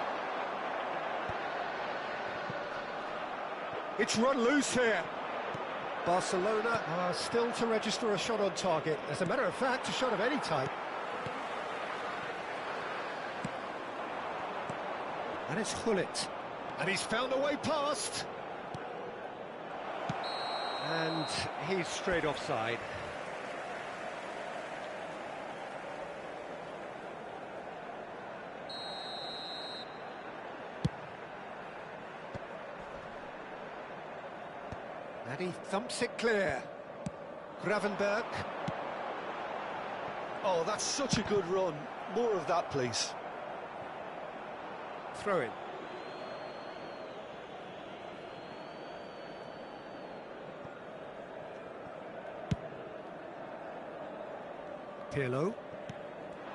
It's run loose here. Barcelona are still to register a shot on target. As a matter of fact, a shot of any type. And it's Gullit. And he's found a way past. And he's straight offside. And he thumps it clear. Gravenberg. Oh, that's such a good run. More of that, please. Throw in. Pirlo.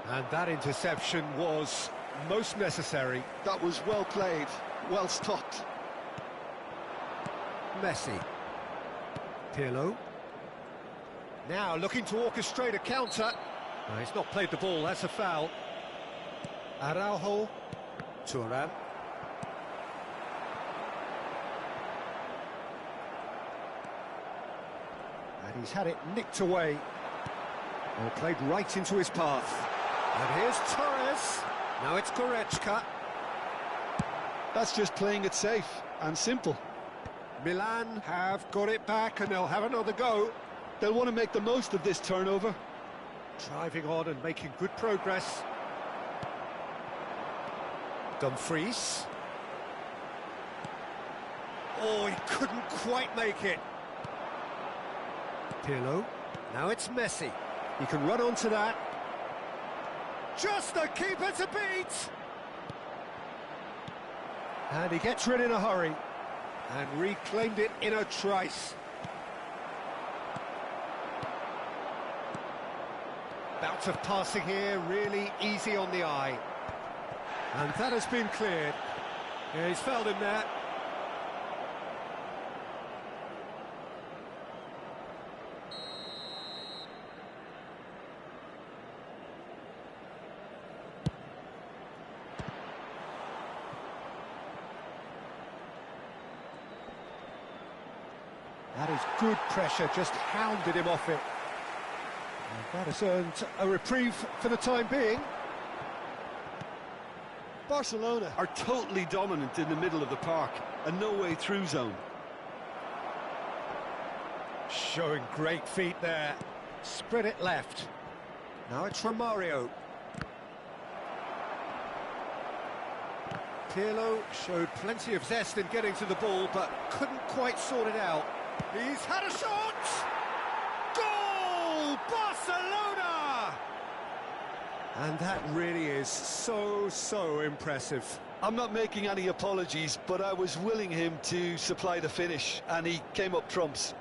And that interception was most necessary. That was well played, well stopped. Messi. Pirlo. Now looking to orchestrate a counter. No, he's not played the ball, that's a foul. Araujo. Turan. And he's had it nicked away. Or played right into his path. And here's Torres. Now it's Goretzka. That's just playing it safe and simple. Milan have got it back and they'll have another go. They'll want to make the most of this turnover. Driving on and making good progress. Dumfries. Oh, he couldn't quite make it. Pirlo. Now it's Messi. He can run onto that. Just the keeper to beat! And he gets rid in a hurry. And reclaimed it in a trice. Bout of passing here, really easy on the eye. And that has been cleared. Yeah, he's fouled him there. That is good pressure, just hounded him off it. And that has earned a reprieve for the time being. Barcelona are totally dominant in the middle of the park, a no-way through zone. Showing great feet there. Spread it left. Now it's Romario. Pirlo showed plenty of zest in getting to the ball, but couldn't quite sort it out. He's had a shot! Goal! Barcelona! And that really is so impressive. I'm not making any apologies, but I was willing him to supply the finish, and he came up trumps.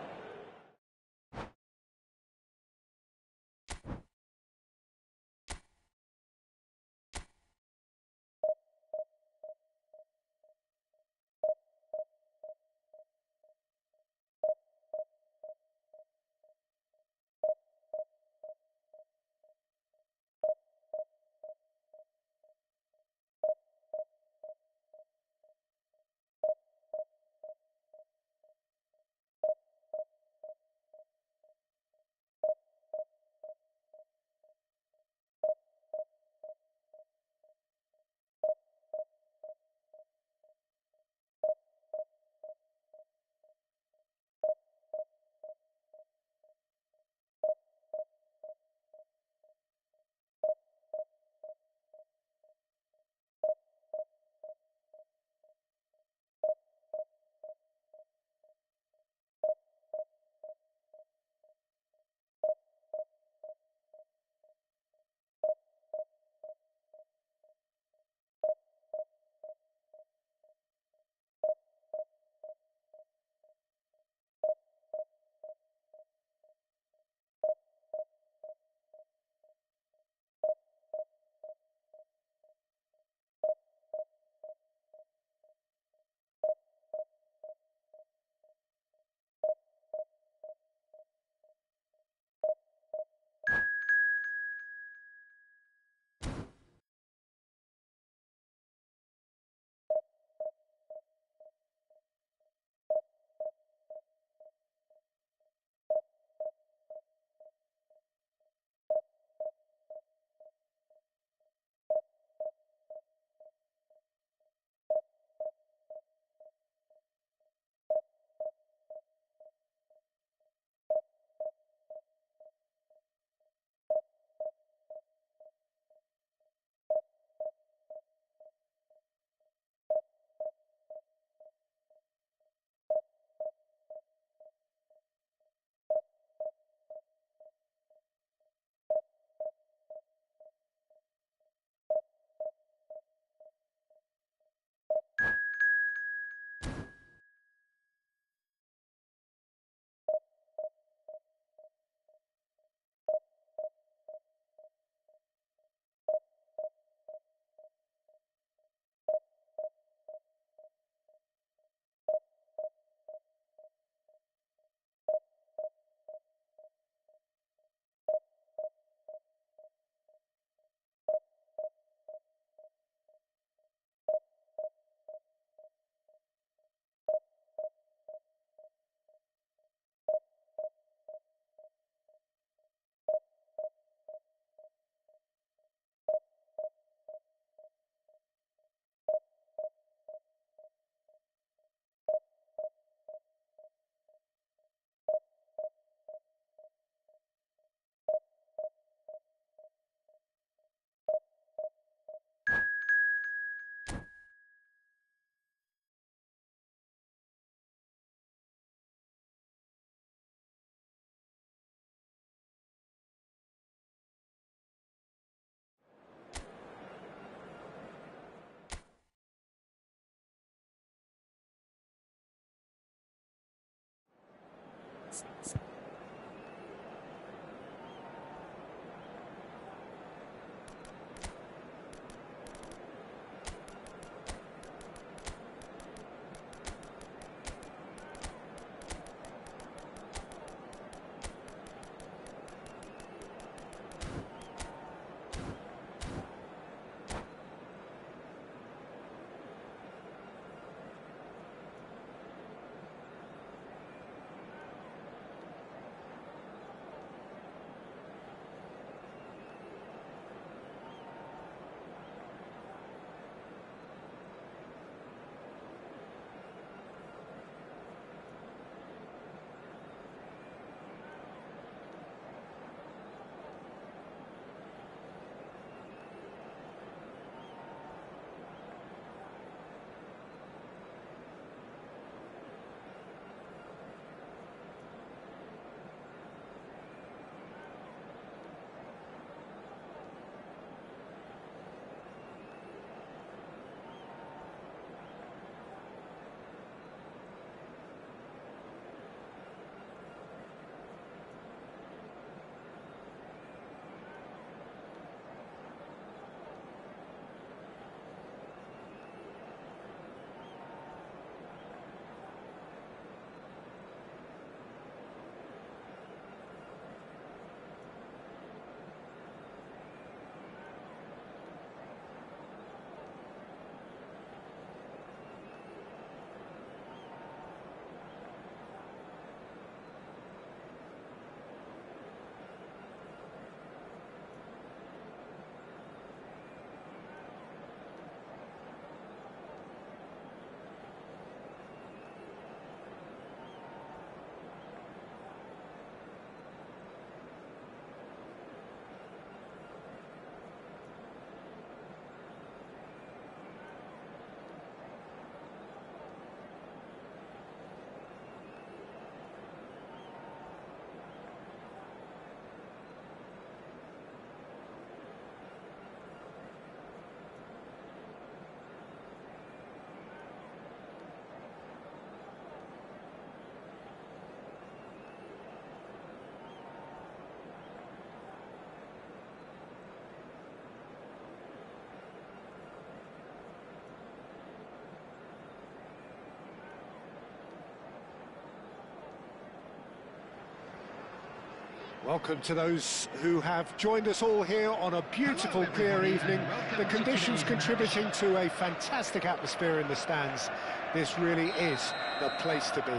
Welcome to those who have joined us all here on a beautiful, clear evening. The conditions contributing to a fantastic atmosphere in the stands. This really is the place to be.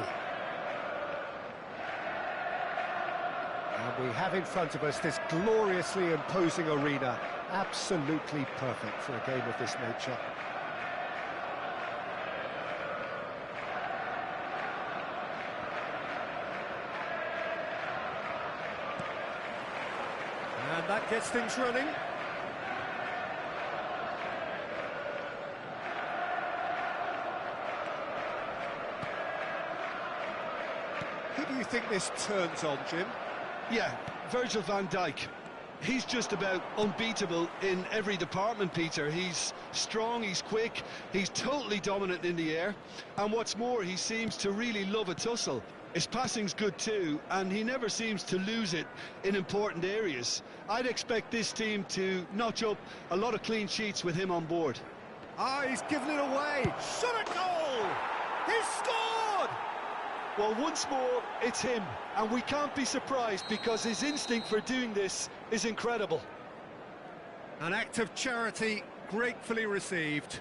And we have in front of us this gloriously imposing arena. Absolutely perfect for a game of this nature. And that gets things running. Who do you think this turns on, Jim? Yeah, Virgil van Dijk. He's just about unbeatable in every department, Peter. He's strong, he's quick, he's totally dominant in the air. And what's more, he seems to really love a tussle. His passing's good too, and he never seems to lose it in important areas. I'd expect this team to notch up a lot of clean sheets with him on board. Ah, he's given it away. Shot a goal! He's scored! Well, once more, it's him, and we can't be surprised because his instinct for doing this is incredible. An act of charity gratefully received.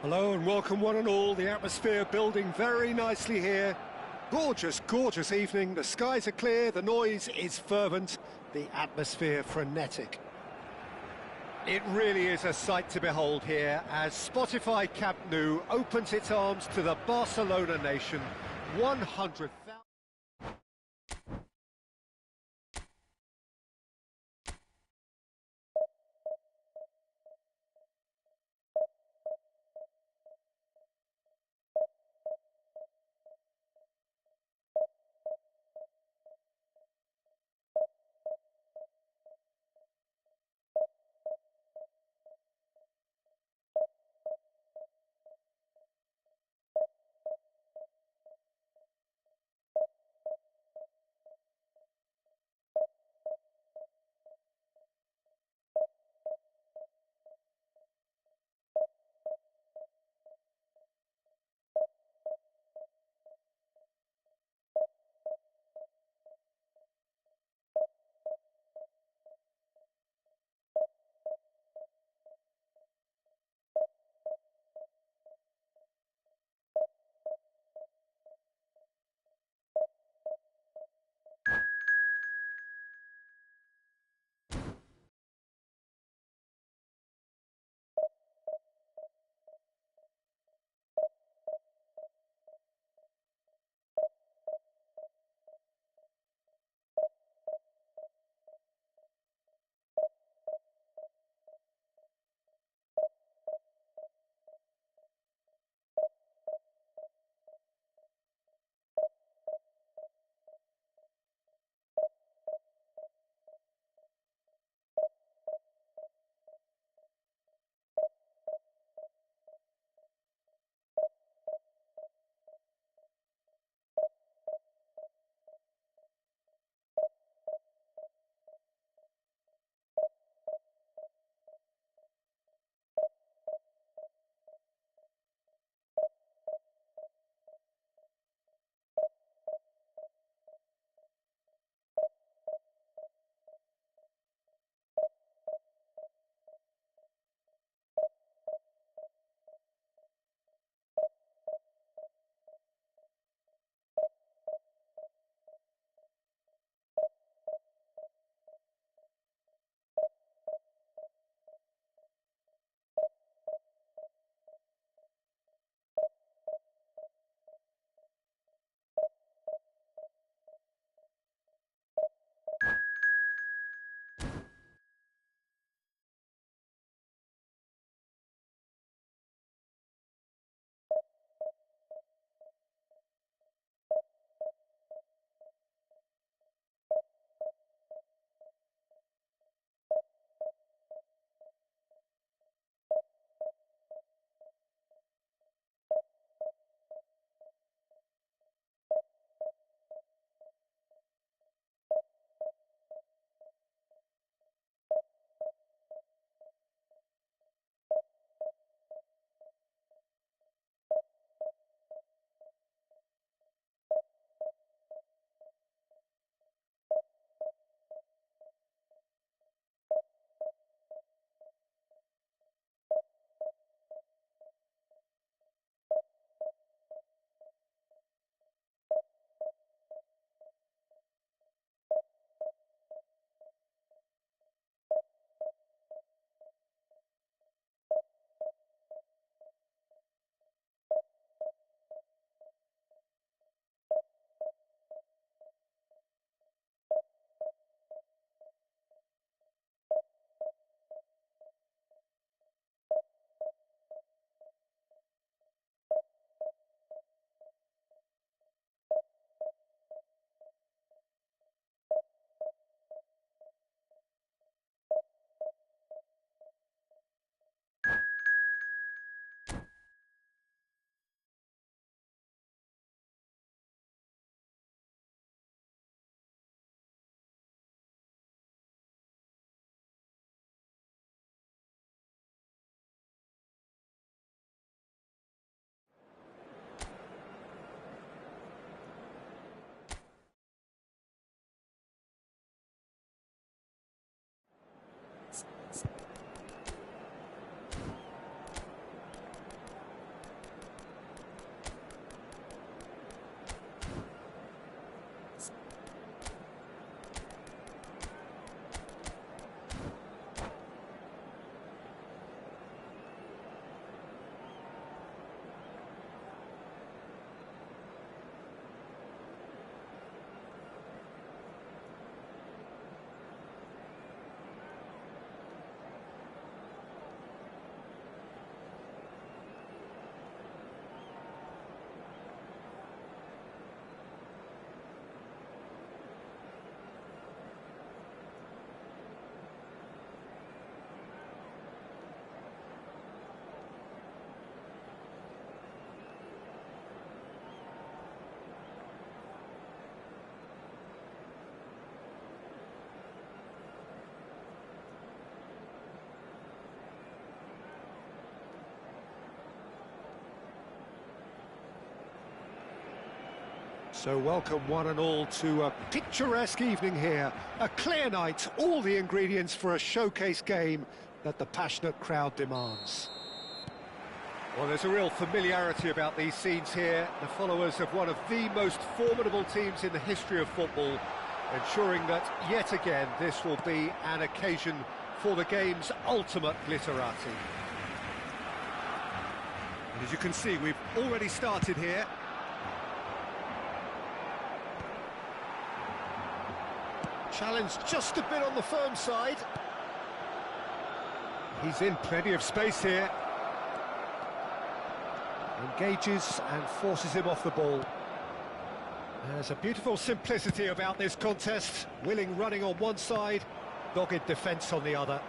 Hello and welcome one and all. The atmosphere building very nicely here. Gorgeous, gorgeous evening. The skies are clear, the noise is fervent, the atmosphere frenetic. It really is a sight to behold here as Spotify Camp Nou opens its arms to the Barcelona nation. 100,000. So welcome one and all to a picturesque evening here. A clear night, all the ingredients for a showcase game that the passionate crowd demands. Well, there's a real familiarity about these scenes here. The followers of one of the most formidable teams in the history of football, ensuring that, yet again, this will be an occasion for the game's ultimate glitterati. And as you can see, we've already started here. Challenge just a bit on the firm side. He's in plenty of space here. Engages and forces him off the ball. There's a beautiful simplicity about this contest. Willing running on one side, dogged defence on the other.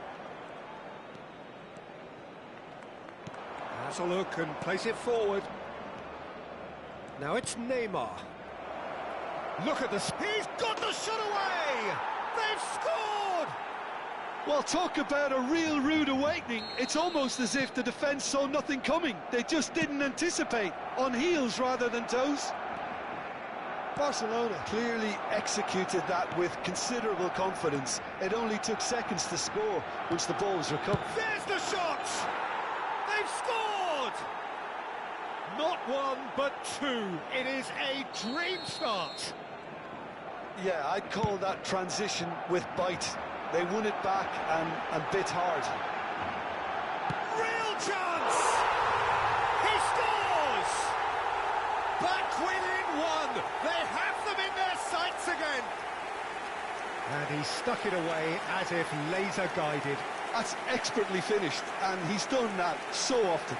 Has a look and plays it forward. Now it's Neymar. Look at this. He's got the shot away! They've scored! Well, talk about a real rude awakening. It's almost as if the defence saw nothing coming. They just didn't anticipate. On heels rather than toes. Barcelona clearly executed that with considerable confidence. It only took seconds to score once the ball was recovered. There's the shot! They've scored! Not one, but two. It is a dream start. Yeah, I'd call that transition with bite. They won it back and bit hard. Real chance! He scores! Back within one. They have them in their sights again. And he stuck it away as if laser guided. That's expertly finished, and he's done that so often.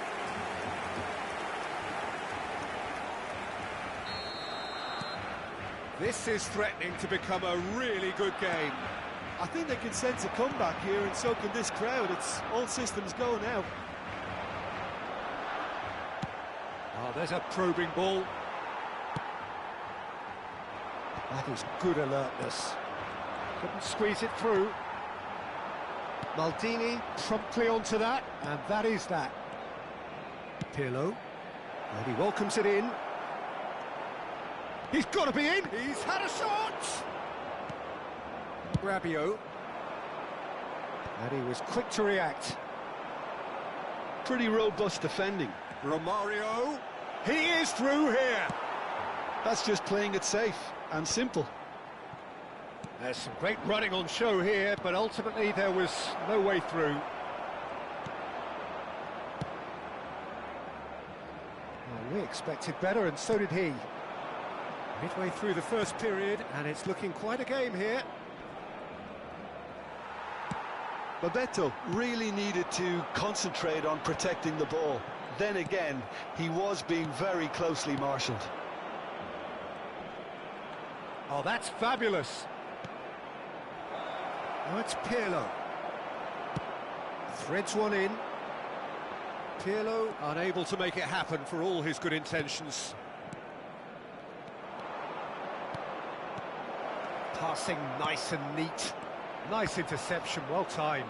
This is threatening to become a really good game. I think they can sense a comeback here, and so can this crowd. It's all systems go now. Oh, there's a probing ball. That is good alertness. Couldn't squeeze it through. Maldini promptly onto that, and that is that. Pirlo, and he welcomes it in. He's got to be in. He's had a shot. Rabiot. And he was quick to react. Pretty robust defending. Romario. He is through here. That's just playing it safe and simple. There's some great running on show here, but ultimately there was no way through. Well, we expected better, and so did he. Midway through the first period, and it's looking quite a game here. Bebeto really needed to concentrate on protecting the ball. Then again, he was being very closely marshalled. Oh, that's fabulous. Now it's Pirlo. Threads one in. Pirlo unable to make it happen for all his good intentions. Passing nice and neat. Nice interception, well timed.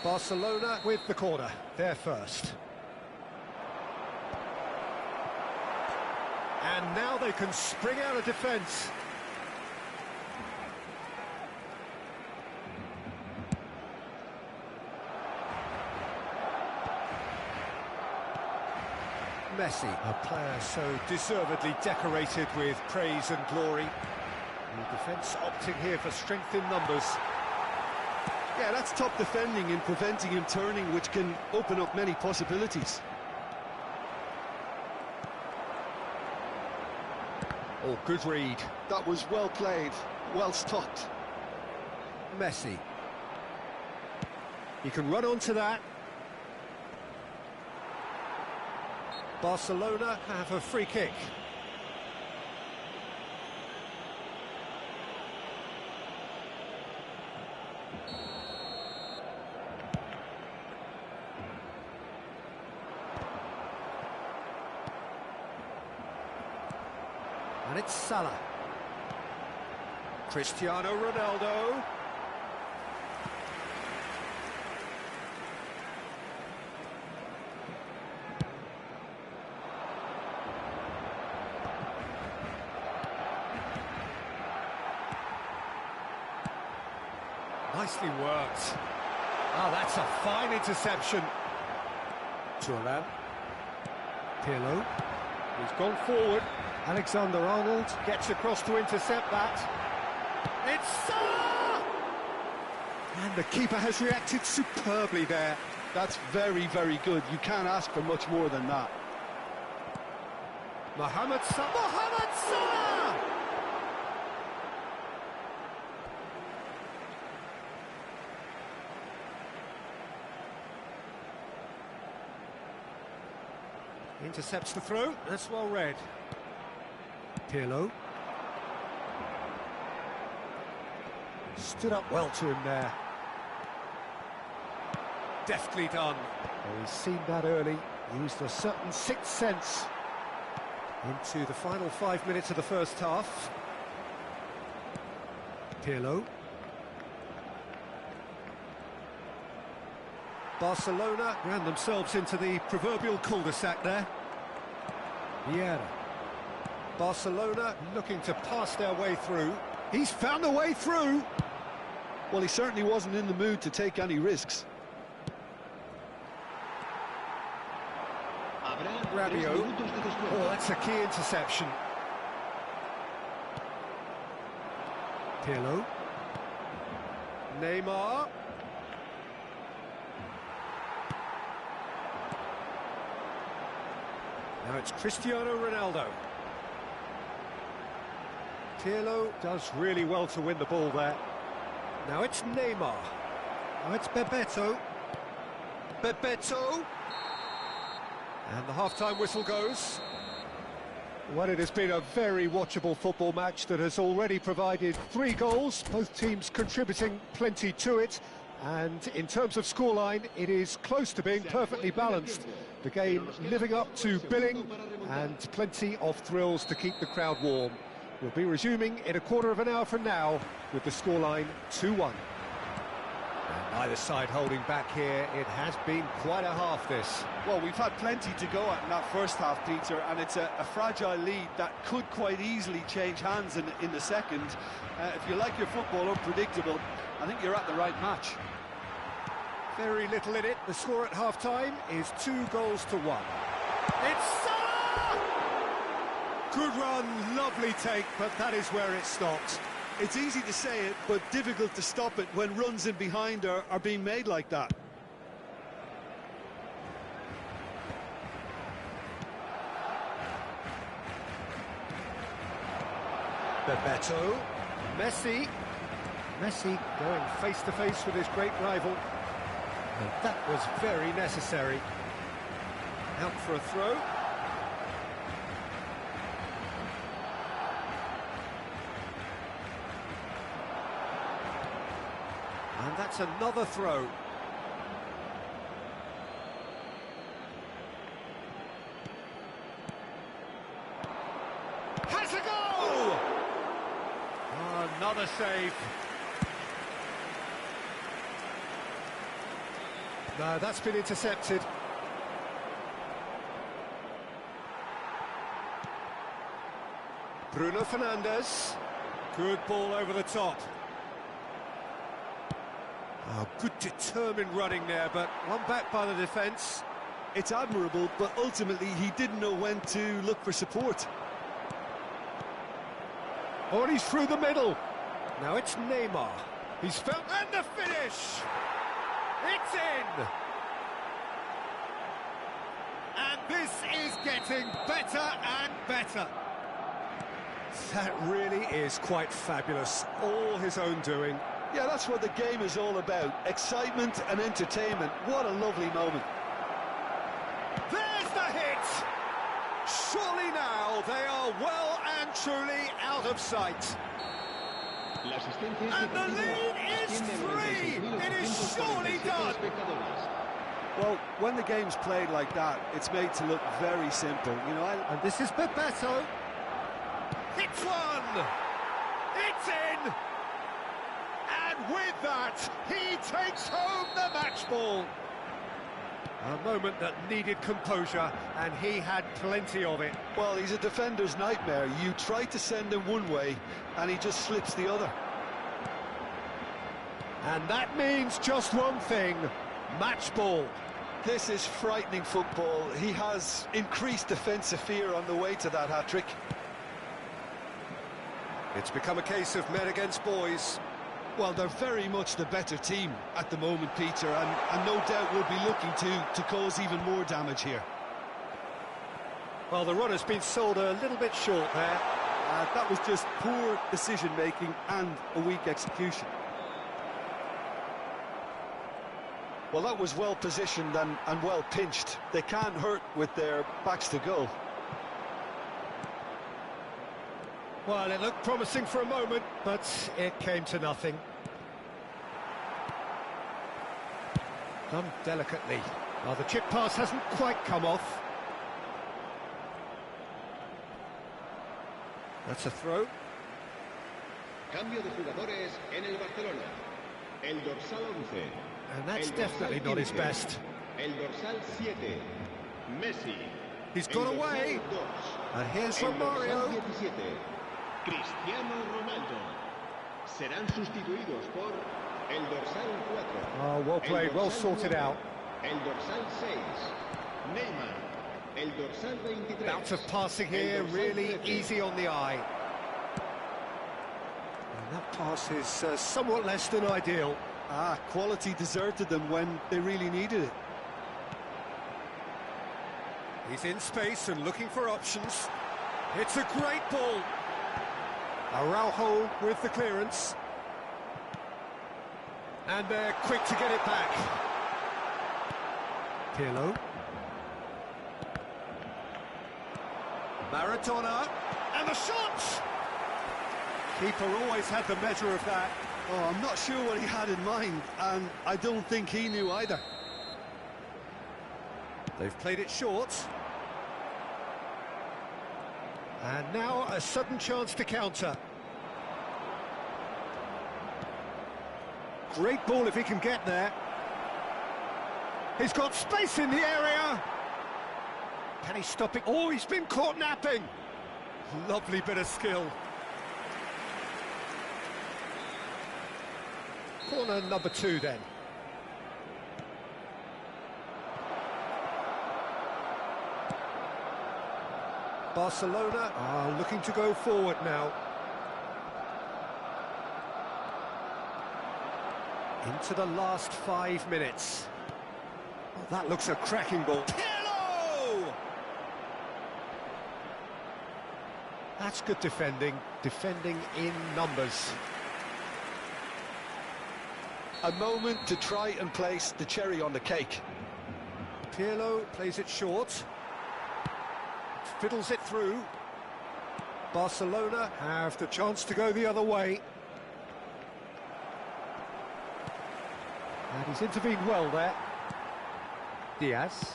Barcelona with the corner, they're first. And now they can spring out of defence. Messi, a player so deservedly decorated with praise and glory. The defence opting here for strength in numbers. Yeah, that's top defending and preventing him turning, which can open up many possibilities. Oh, good read. That was well played, well stopped. Messi. He can run onto that. Barcelona have a free kick. And it's Salah. Cristiano Ronaldo. Nicely worked. Oh, that's a fine interception. Turan. Pirlo. He's gone forward. Alexander-Arnold gets across to intercept that. It's Salah! And the keeper has reacted superbly there. That's very, very good. You can't ask for much more than that. Mohamed Salah! Intercepts the throw. That's well read. Pirlo. Stood up well to him there. Deftly done. Oh, he's seen that early. Used a certain sixth sense. Into the final 5 minutes of the first half. Pirlo. Barcelona ran themselves into the proverbial cul-de-sac there. Vieira. Barcelona looking to pass their way through. He's found a way through. Well, he certainly wasn't in the mood to take any risks. Rabiot. Oh, that's a key interception. Pirlo. Neymar. Now it's Cristiano Ronaldo. Pirlo does really well to win the ball there. Now it's Neymar. Now it's Bebeto. And the half-time whistle goes. Well, it has been a very watchable football match that has already provided 3 goals, both teams contributing plenty to it. And in terms of scoreline, it is close to being perfectly balanced. The game living up to billing and plenty of thrills to keep the crowd warm. We'll be resuming in a quarter of an hour from now with the scoreline 2-1. Either side holding back here. It has been quite a half, this. Well, we've had plenty to go at in that first half, Peter, and it's a fragile lead that could quite easily change hands in the second. If you like your football unpredictable, I think you're at the right match. Very little in it. The score at half-time is 2-1. It's Salah! Good run, lovely take, but that is where it stopped. It's easy to say it, but difficult to stop it when runs in behind are being made like that. Bebeto. Messi going face-to-face with his great rival. And that was very necessary. Out for a throw. And that's another throw. Has a goal! Oh, another save. No, that's been intercepted. Bruno Fernandes. Good ball over the top. Oh, good determined running there, but one back by the defence. It's admirable, but ultimately he didn't know when to look for support. Oh, and he's through the middle. Now it's Neymar. He's found... And the finish! It's in! And this is getting better and better. That really is quite fabulous. All his own doing. Yeah, that's what the game is all about. Excitement and entertainment. What a lovely moment. There's the hit! Surely now they are well and truly out of sight. And the lead is 3! It is surely done! Well, when the game's played like that, it's made to look very simple. You know, And this is Bebeto. It's one! It's in! And with that, he takes home the match ball. A moment that needed composure, and he had plenty of it. well, he's a defender's nightmare. You try to send him one way, and he just slips the other. And that means just one thing, match ball. This is frightening football. He has increased defensive fear on the way to that hat-trick. It's become a case of men against boys. Well, they're very much the better team at the moment, Peter, and no doubt will be looking to cause even more damage here. Well, the run has been sold a little bit short there. That was just poor decision-making and a weak execution. Well, that was well positioned and well pinched. They can't hurt with their backs to goal. Well, it looked promising for a moment, but it came to nothing. Done delicately. Well, the chip pass hasn't quite come off. That's a throw. Cambio de jugadores en el Barcelona. El dorsal 11. And that's definitely not his best. El dorsal 7. Messi. He's got away. And here's Romario. Cristiano Ronaldo. Serán sustituidos por el dorsal 4. Oh, well played, well sorted out. El dorsal 6. Neymar. El dorsal 23. Bounce of passing here, really easy on the eye. And that pass is somewhat less than ideal. Quality deserted them when they really needed it. He's in space and looking for options. It's a great ball. Araujo with the clearance. And they're quick to get it back. Pirlo. Maradona. And the shot! Keeper always had the measure of that. Oh, I'm not sure what he had in mind, and I don't think he knew either. They've played it short. And now a sudden chance to counter. Great ball if he can get there. He's got space in the area. Can he stop it? Oh, he's been caught napping. Lovely bit of skill. Corner number 2 then. Barcelona are looking to go forward now. Into the last 5 minutes. Oh, that looks a cracking ball. Pirlo! That's good defending. Defending in numbers. A moment to try and place the cherry on the cake. Pirlo plays it short. Fiddles it through. Barcelona have the chance to go the other way. And he's intervened well there. Diaz.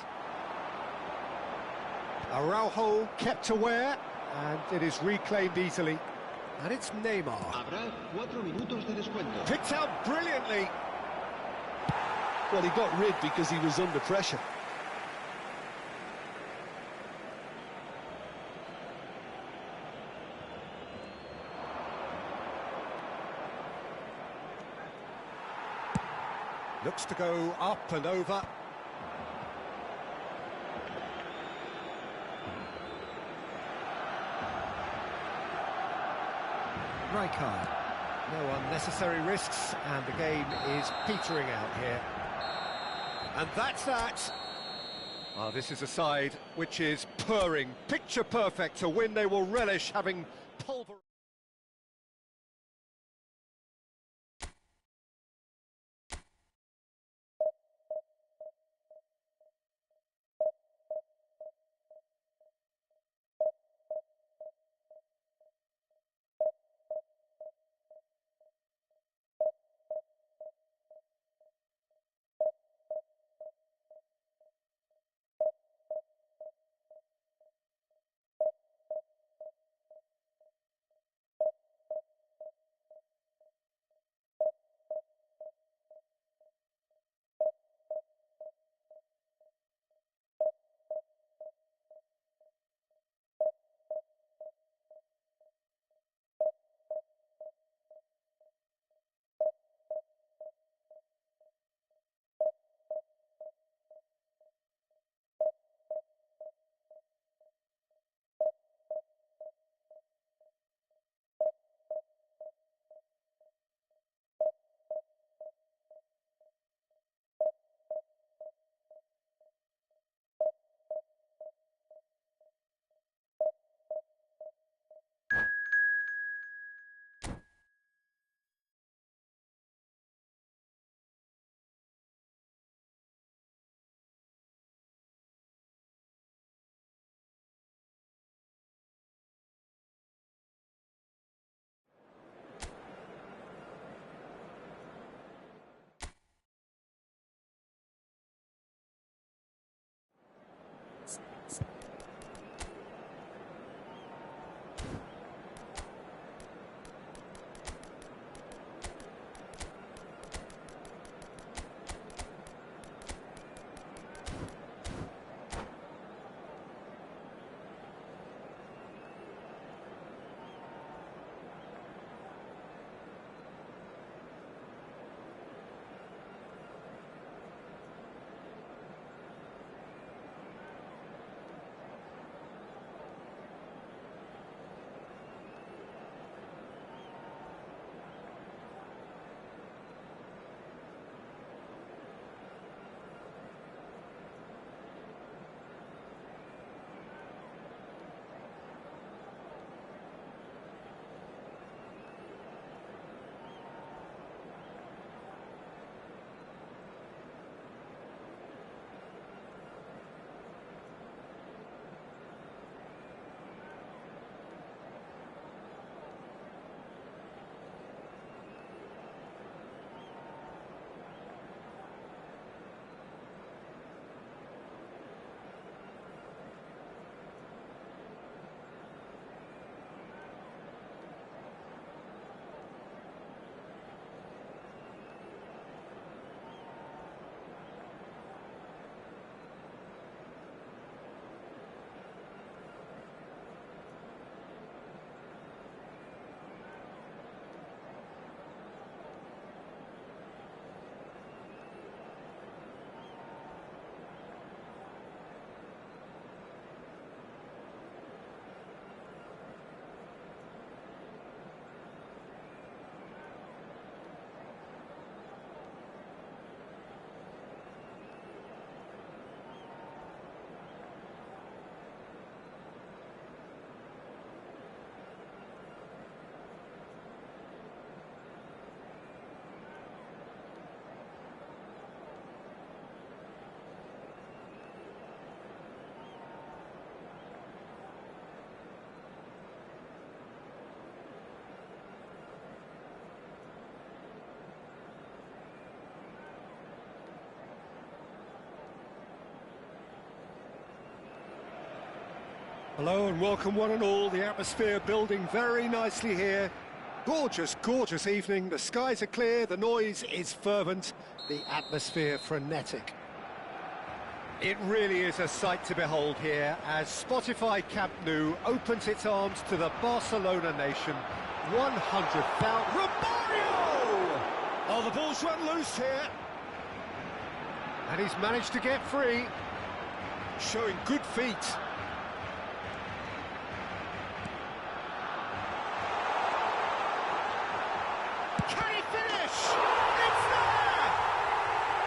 Araujo kept aware, and it is reclaimed easily. And it's Neymar. Habrá 4 minutos de descuento. Picked out brilliantly. Well, he got rid because he was under pressure. Looks to go up and over. Rijkaard. No unnecessary risks, and the game is petering out here. And that's that. Oh, this is a side which is purring, picture perfect to win. They will relish having pulverized. Hello and welcome one and all. The atmosphere building very nicely here. Gorgeous, gorgeous evening. The skies are clear, the noise is fervent, the atmosphere frenetic. It really is a sight to behold here as Spotify Camp Nou opens its arms to the Barcelona nation. 100,000... Romario! Oh, the ball's run loose here. And he's managed to get free, showing good feet. Can he finish? It's there!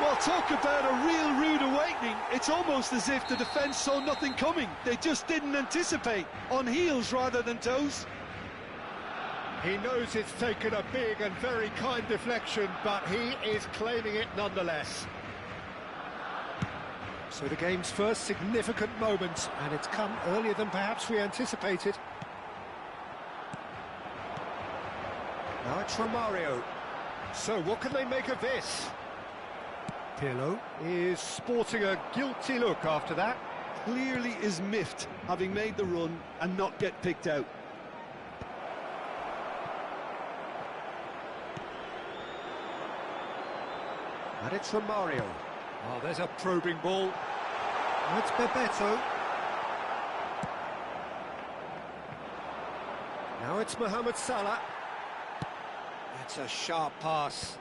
Well, talk about a real rude awakening. It's almost as if the defence saw nothing coming. They just didn't anticipate, on heels rather than toes. He knows it's taken a big and very kind deflection, but he is claiming it nonetheless. So the game's first significant moment, and it's come earlier than perhaps we anticipated. Now it's Romario. So what can they make of this? Pirlo is sporting a guilty look after that. Clearly is miffed, having made the run and not get picked out. And it's Romario. Oh, there's a probing ball. That's Bebeto. Now it's Mohamed Salah. That's a sharp pass.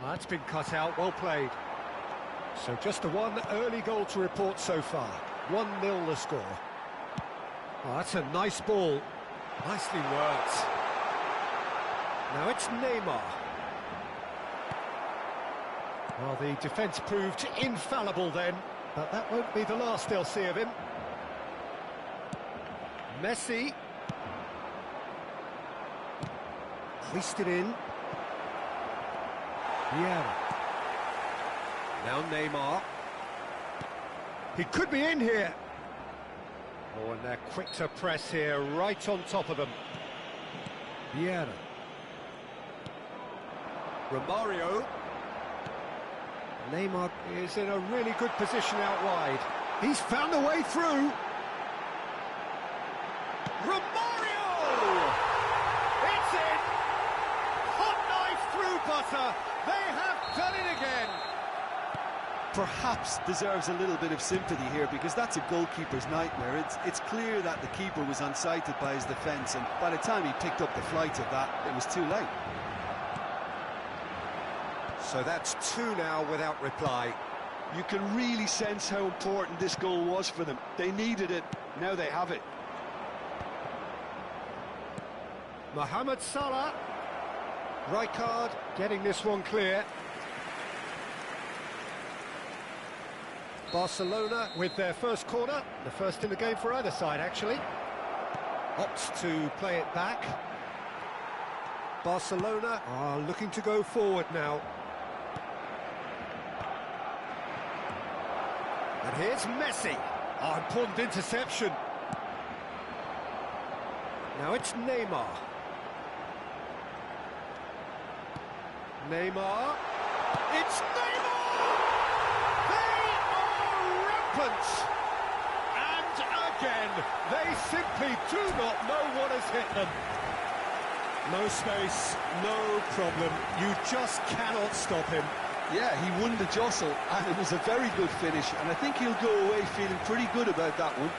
Oh, that's been cut out, well played. So just the one early goal to report so far. 1-0 the score. Oh, that's a nice ball. Nicely worked. Now it's Neymar. Well, the defence proved infallible then, but that won't be the last they'll see of him. Messi. Hoisted in. Yeah. Now Neymar. He could be in here. Oh, and they're quick to press here, right on top of them. Vieira. Romario. Neymar is in a really good position out wide. He's found a way through. Romario! It's in! Hot knife through butter. They have done it again. Perhaps deserves a little bit of sympathy here, because that's a goalkeeper's nightmare. It's clear that the keeper was unsighted by his defence, and by the time he picked up the flight of that, it was too late. So that's 2 now without reply. You can really sense how important this goal was for them. They needed it, now they have it. Mohamed Salah. Rijkaard getting this one clear. Barcelona with their first corner, the first in the game for either side actually. Opts to play it back. Barcelona are looking to go forward now. And here's Messi. Oh, important interception. Now it's Neymar. Neymar. It's Neymar! They are rampant! And again, they simply do not know what has hit them. No space, no problem. You just cannot stop him. Yeah, he won the jostle, and it was a very good finish, and I think he'll go away feeling pretty good about that one.